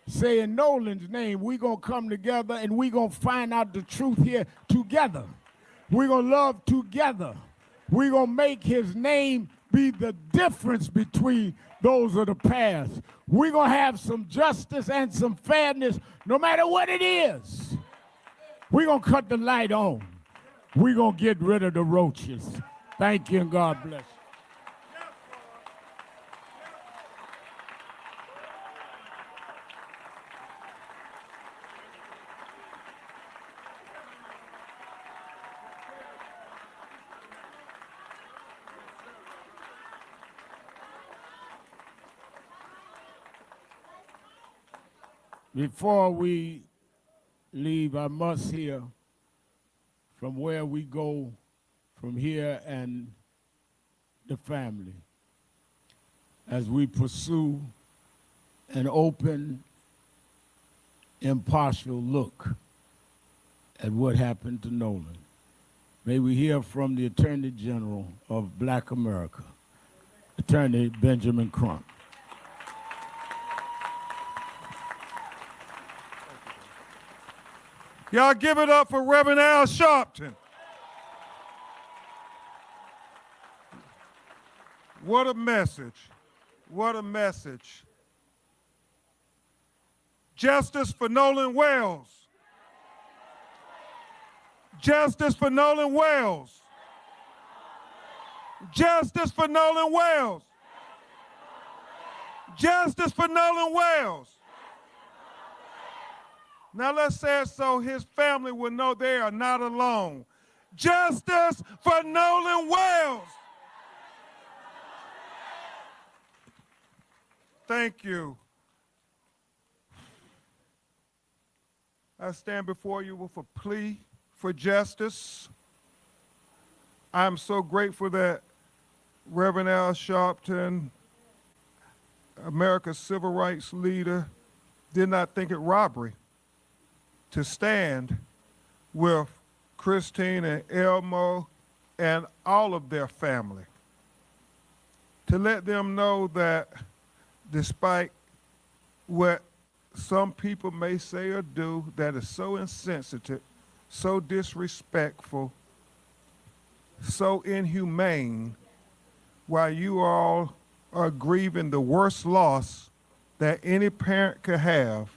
say in Nolan's name, we're going to come together and we're going to find out the truth here together. We're going to love together. We're going to make his name be the difference between those of the past. We're going to have some justice and some fairness no matter what it is. We're going to cut the light on. We're going to get rid of the roaches. Thank you and God bless you. Before we leave, I must hear from where we go from here and the family as we pursue an open, impartial look at what happened to Nolan. May we hear from the Attorney General of Black America, Attorney Benjamin Crump. Y'all give it up for Reverend Al Sharpton. What a message. What a message. Justice for Nolan Wells. Justice for Nolan Wells. Justice for Nolan Wells. Justice for Nolan Wells. Now let's say it so his family will know they are not alone. Justice for Nolan Wells. Thank you. I stand before you with a plea for justice. I'm so grateful that Reverend Al Sharpton, America's civil rights leader, did not think it robbery to stand with Christine and Elmo and all of their family, to let them know that despite what some people may say or do that is so insensitive, so disrespectful, so inhumane, while you all are grieving the worst loss that any parent could have,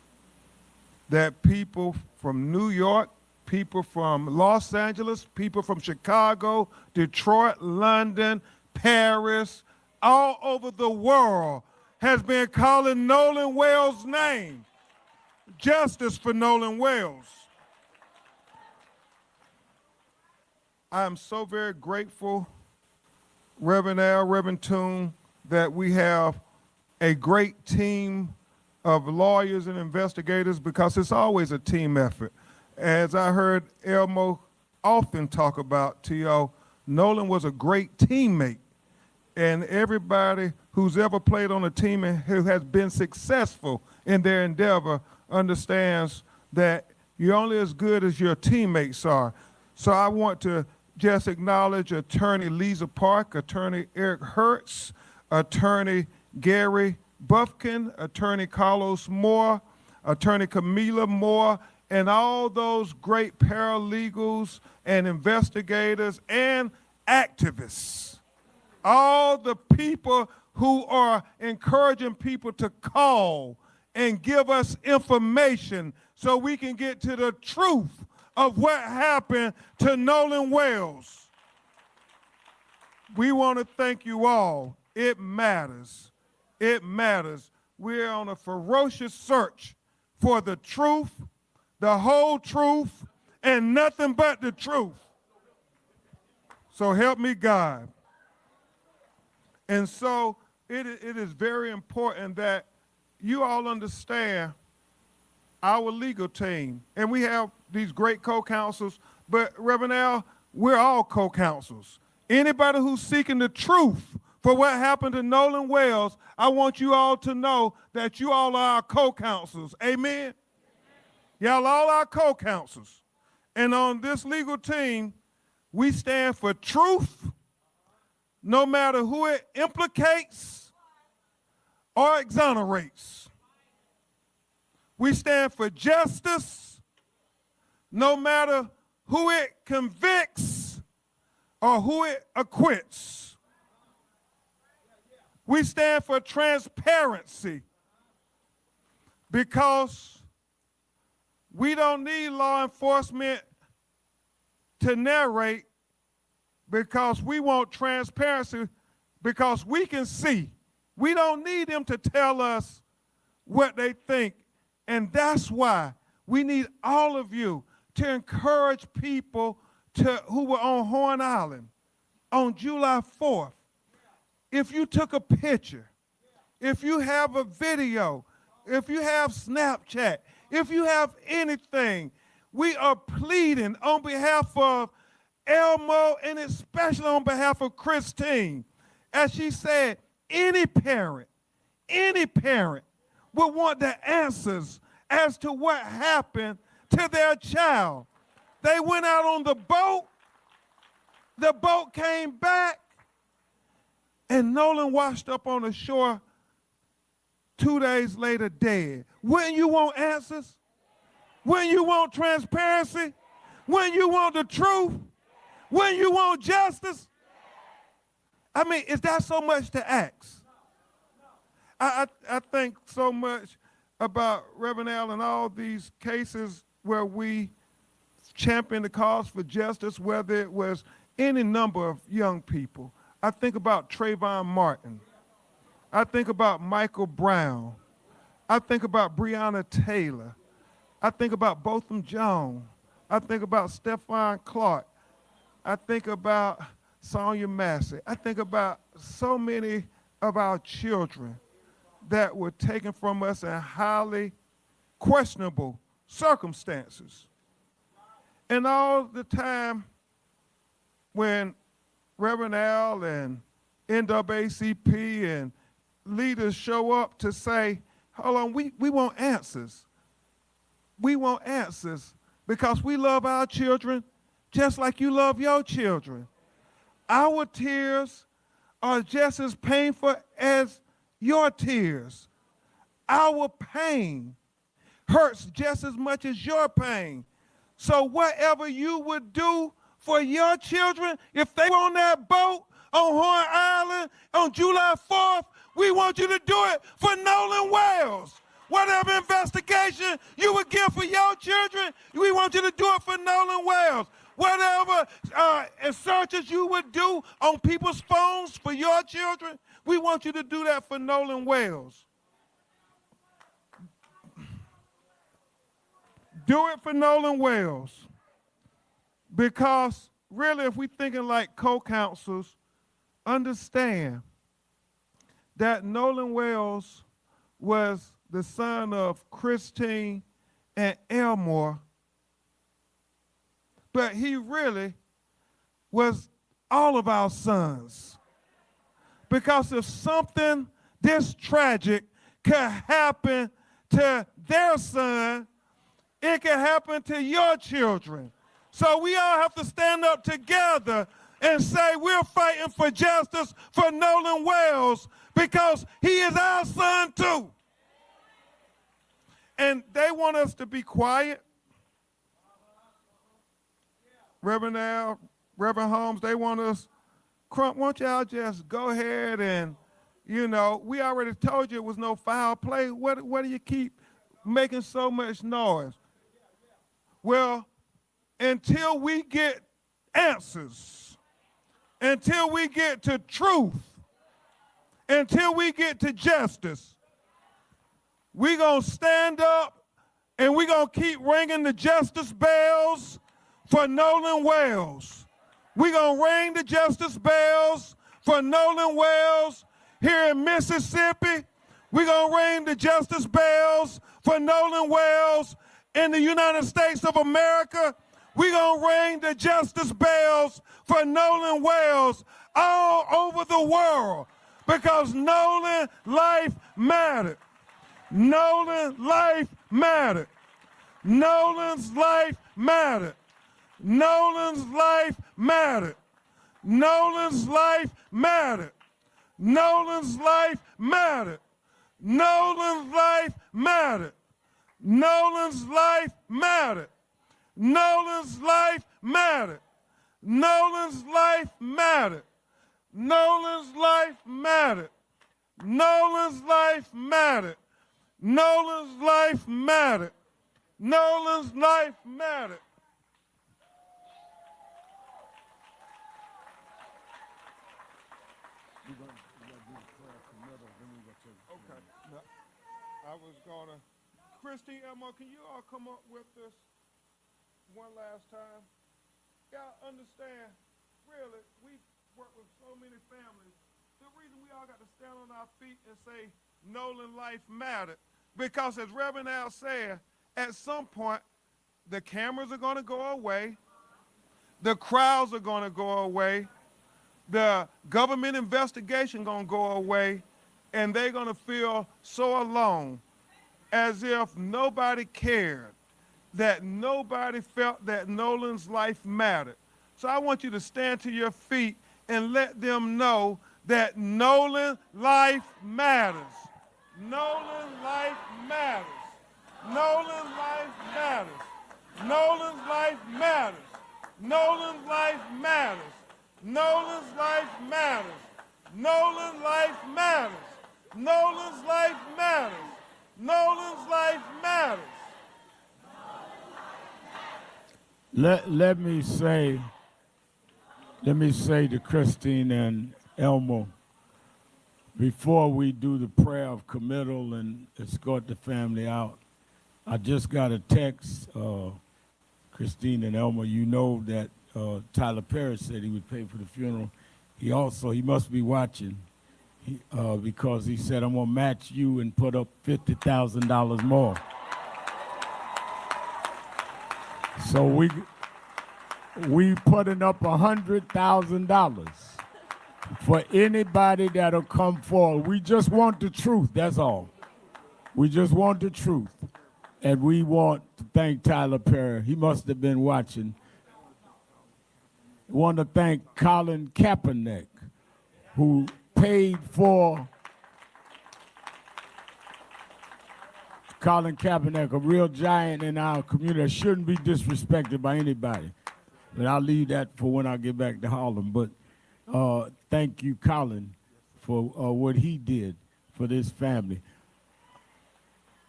that people from New York people from Los Angeles, people from Chicago, Detroit, London, Paris, all over the world has been calling Nolan Wells' name. Justice for Nolan Wells. I am so very grateful, Reverend Al, Reverend Toon, that we have a great team of lawyers and investigators, because it's always a team effort. As I heard Elmo often talk about, T.O., Nolan was a great teammate. And everybody who's ever played on a team and who has been successful in their endeavor understands that you're only as good as your teammates are. So I want to just acknowledge Attorney Lisa Park, Attorney Eric Hertz, Attorney Gary Buffkin, Attorney Carlos Moore, Attorney Camila Moore, and all those great paralegals and investigators and activists. All the people who are encouraging people to call and give us information so we can get to the truth of what happened to Nolan Wells. We want to thank you all. It matters. It matters. We're on a ferocious search for the truth, the whole truth, and nothing but the truth. So help me God. And so it is very important that you all understand our legal team. And we have these great co-counsels, but Reverend Al, we're all co-counsels. Anybody who's seeking the truth for what happened to Nolan Wells, I want you all to know that you all are our co-counsels. Amen? Y'all all our co-counsels. And on this legal team, we stand for truth, no matter who it implicates or exonerates. We stand for justice, no matter who it convicts or who it acquits. We stand for transparency, because we don't need law enforcement to narrate, because we want transparency, because we can see. We don't need them to tell us what they think. And that's why we need all of you to encourage people who were on Horn Island on July 4th. If you took a picture, if you have a video, if you have Snapchat, if you have anything, we are pleading on behalf of Elmo, and especially on behalf of Christine. As she said, any parent will want the answers as to what happened to their child. They went out on the boat came back, and Nolan washed up on the shore 2 days later dead. Wouldn't you want answers? Wouldn't you want transparency? Wouldn't you want the truth? Wouldn't you want justice? I mean, is that so much to ask? I think so much about Reverend Al and all these cases where we champion the cause for justice, whether it was any number of young people. I think about Trayvon Martin. I think about Michael Brown. I think about Breonna Taylor. I think about Botham Jean. I think about Stephon Clark. I think about Sonia Massey. I think about so many of our children that were taken from us in highly questionable circumstances. And all the time when Reverend Al and NAACP and leaders show up to say, hold on, we want answers. We want answers because we love our children just like you love your children. Our tears are just as painful as your tears. Our pain hurts just as much as your pain. So whatever you would do for your children, if they were on that boat on Horn Island on July 4th, we want you to do it for Nolan Wells. Whatever investigation you would give for your children, we want you to do it for Nolan Wells. Whatever searches you would do on people's phones for your children, we want you to do that for Nolan Wells. Do it for Nolan Wells. Because really, if we're thinking like co-counsels, understand that Nolan Wells was the son of Christine and Elmore, but he really was all of our sons. Because if something this tragic could happen to their son, it can happen to your children. So we all have to stand up together and say we're fighting for justice for Nolan Wells because he is our son too. And they want us to be quiet. Reverend Al, Reverend Holmes, they want us, Crump, won't y'all just go ahead and, you know, we already told you it was no foul play. What do you keep making so much noise? Well, until we get answers, until we get to truth, until we get to justice, we're going to stand up and we're going to keep ringing the justice bells for Nolan Wells. We're going to ring the justice bells for Nolan Wells here in Mississippi. We're going to ring the justice bells for Nolan Wells in the United States of America. We're going to ring the justice bells for Nolan Wells all over the world because Nolan life mattered. Nolan's life mattered. Nolan's life mattered. Nolan's life mattered. Nolan's life mattered. Nolan's life mattered. Nolan's life mattered. Nolan's life mattered. Nolan's life mattered. Nolan's life mattered. Nolan's life mattered. Nolan's life mattered. Nolan's life mattered. Nolan's life mattered. Okay. Now, I was gonna. Christine, Elmo, can you all come up with this one last time? Y'all understand, really, we work with so many families. The reason we all got to stand on our feet and say Nolan life mattered, because as Reverend Al said, at some point, the cameras are going to go away, the crowds are going to go away, the government investigation going to go away, and they're going to feel so alone, as if nobody cared, that nobody felt that Nolan's life mattered. So I want you to stand to your feet and let them know that Nolan life matters. Nolan life matters. Nolan life matters. Nolan's life matters. Nolan's life matters. Nolan's life matters. Nolan's life matters. Nolan's life matters. Nolan's life matters. Let me say to Christine and Elmo, before we do the prayer of committal and escort the family out, I just got a text, Christine and Elmo, you know that Tyler Perry said he would pay for the funeral. He must be watching because he said, I'm gonna match you and put up $50,000 more. So we putting up $100,000 for anybody that'll come forward. We just want the truth, that's all. We just want the truth. And we want to thank Tyler Perry. He must have been watching. We want to thank Colin Kaepernick, who paid for Colin Kaepernick, a real giant in our community that shouldn't be disrespected by anybody. But I'll leave that for when I get back to Harlem. But thank you, Colin, for what he did for this family.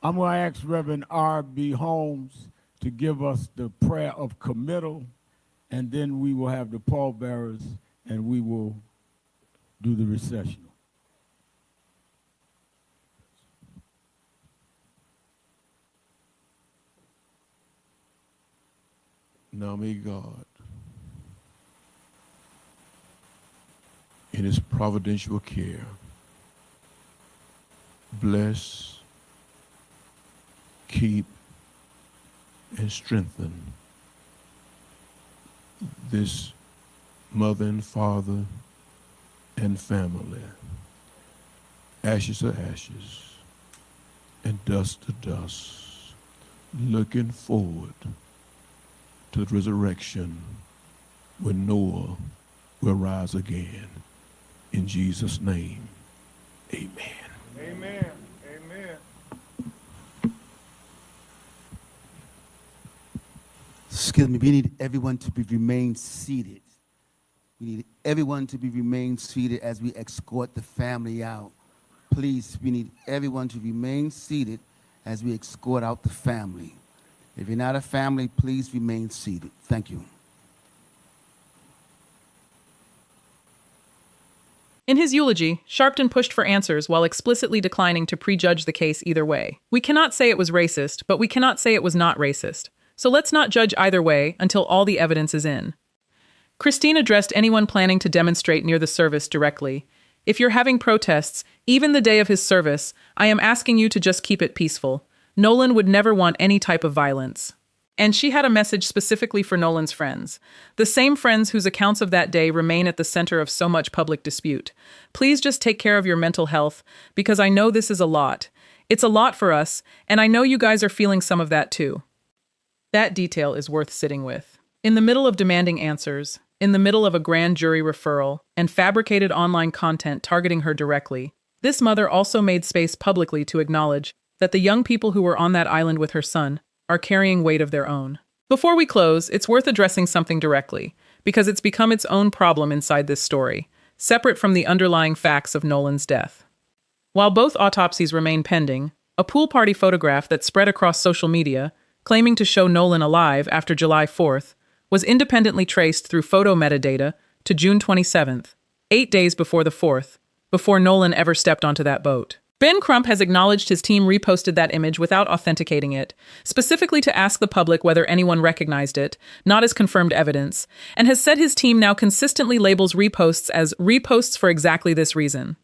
I'm going to ask Reverend R.B. Holmes to give us the prayer of committal, and then we will have the pallbearers, and we will do the recessional. Now may God, in his providential care, bless, keep, and strengthen this mother and father and family, ashes to ashes, and dust to dust, looking forward to the resurrection when Noah will rise again. In Jesus' name, amen. Amen. Amen. Excuse me, we need everyone to remain seated. We need everyone to remain seated as we escort the family out. Please, we need everyone to remain seated as we escort out the family. If you're not a family, please remain seated. Thank you. In his eulogy, Sharpton pushed for answers while explicitly declining to prejudge the case either way. We cannot say it was racist, but we cannot say it was not racist. So let's not judge either way until all the evidence is in. Christine addressed anyone planning to demonstrate near the service directly. If you're having protests, even the day of his service, I am asking you to just keep it peaceful. Nolan would never want any type of violence. And she had a message specifically for Nolan's friends, the same friends whose accounts of that day remain at the center of so much public dispute. Please just take care of your mental health, because I know this is a lot. It's a lot for us, and I know you guys are feeling some of that too. That detail is worth sitting with. In the middle of demanding answers, in the middle of a grand jury referral, and fabricated online content targeting her directly, this mother also made space publicly to acknowledge that the young people who were on that island with her son are carrying weight of their own. Before we close, it's worth addressing something directly, because it's become its own problem inside this story, separate from the underlying facts of Nolan's death. While both autopsies remain pending, a pool party photograph that spread across social media, claiming to show Nolan alive after July 4th, was independently traced through photo metadata to June 27th, 8 days before the 4th, before Nolan ever stepped onto that boat. Ben Crump has acknowledged his team reposted that image without authenticating it, specifically to ask the public whether anyone recognized it, not as confirmed evidence, and has said his team now consistently labels reposts as reposts for exactly this reason.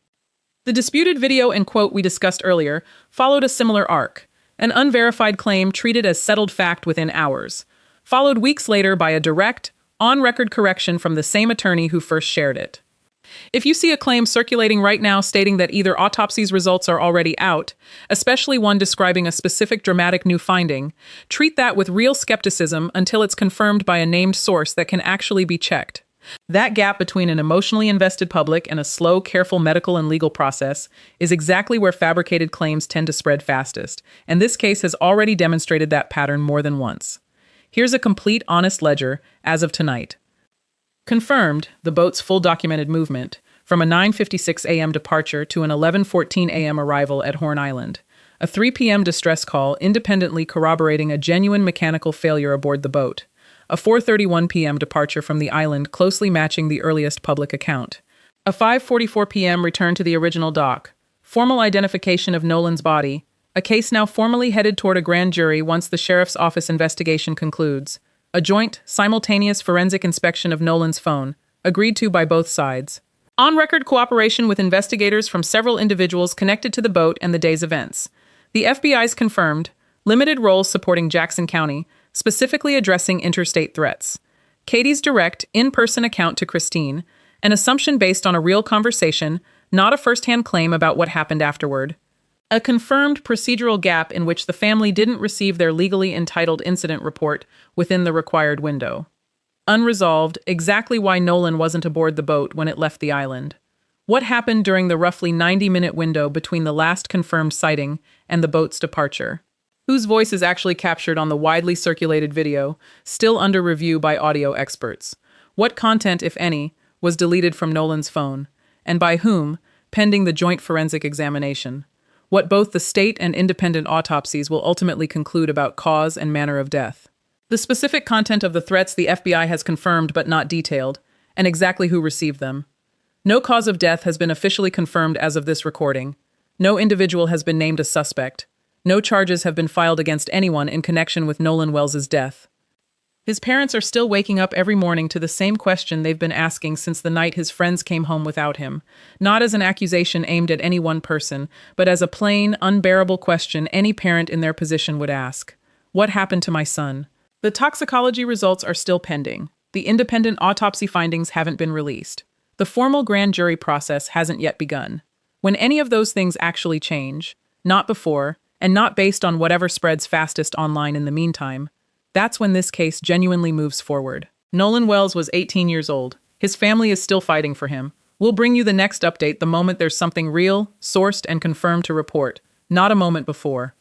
The disputed video and quote we discussed earlier followed a similar arc, an unverified claim treated as settled fact within hours, followed weeks later by a direct, on-record correction from the same attorney who first shared it. If you see a claim circulating right now stating that either autopsy's results are already out, especially one describing a specific dramatic new finding, treat that with real skepticism until it's confirmed by a named source that can actually be checked. That gap between an emotionally invested public and a slow, careful medical and legal process is exactly where fabricated claims tend to spread fastest, and this case has already demonstrated that pattern more than once. Here's a complete, honest ledger as of tonight. Confirmed, the boat's full documented movement, from a 9:56 a.m. departure to an 11:14 a.m. arrival at Horn Island. A 3 p.m. distress call independently corroborating a genuine mechanical failure aboard the boat. A 4:31 p.m. departure from the island closely matching the earliest public account. A 5:44 p.m. return to the original dock. Formal identification of Nolan's body. A case now formally headed toward a grand jury once the sheriff's office investigation concludes. A joint, simultaneous forensic inspection of Nolan's phone, agreed to by both sides. On-record cooperation with investigators from several individuals connected to the boat and the day's events. The FBI's confirmed, limited roles supporting Jackson County, specifically addressing interstate threats. Katie's direct, in-person account to Christine, an assumption based on a real conversation, not a first-hand claim about what happened afterward. A confirmed procedural gap in which the family didn't receive their legally entitled incident report within the required window. Unresolved, exactly why Nolan wasn't aboard the boat when it left the island. What happened during the roughly 90-minute window between the last confirmed sighting and the boat's departure? Whose voice is actually captured on the widely circulated video, still under review by audio experts? What content, if any, was deleted from Nolan's phone? And by whom, pending the joint forensic examination? what both the state and independent autopsies will ultimately conclude about cause and manner of death. The specific content of the threats the FBI has confirmed but not detailed, and exactly who received them. No cause of death has been officially confirmed as of this recording. No individual has been named a suspect. No charges have been filed against anyone in connection with Nolan Wells' death. His parents are still waking up every morning to the same question they've been asking since the night his friends came home without him, not as an accusation aimed at any one person, but as a plain, unbearable question any parent in their position would ask. What happened to my son? The toxicology results are still pending. The independent autopsy findings haven't been released. The formal grand jury process hasn't yet begun. When any of those things actually change, not before, and not based on whatever spreads fastest online in the meantime, that's when this case genuinely moves forward. Nolan Wells was 18 years old. His family is still fighting for him. We'll bring you the next update the moment there's something real, sourced, and confirmed to report, not a moment before.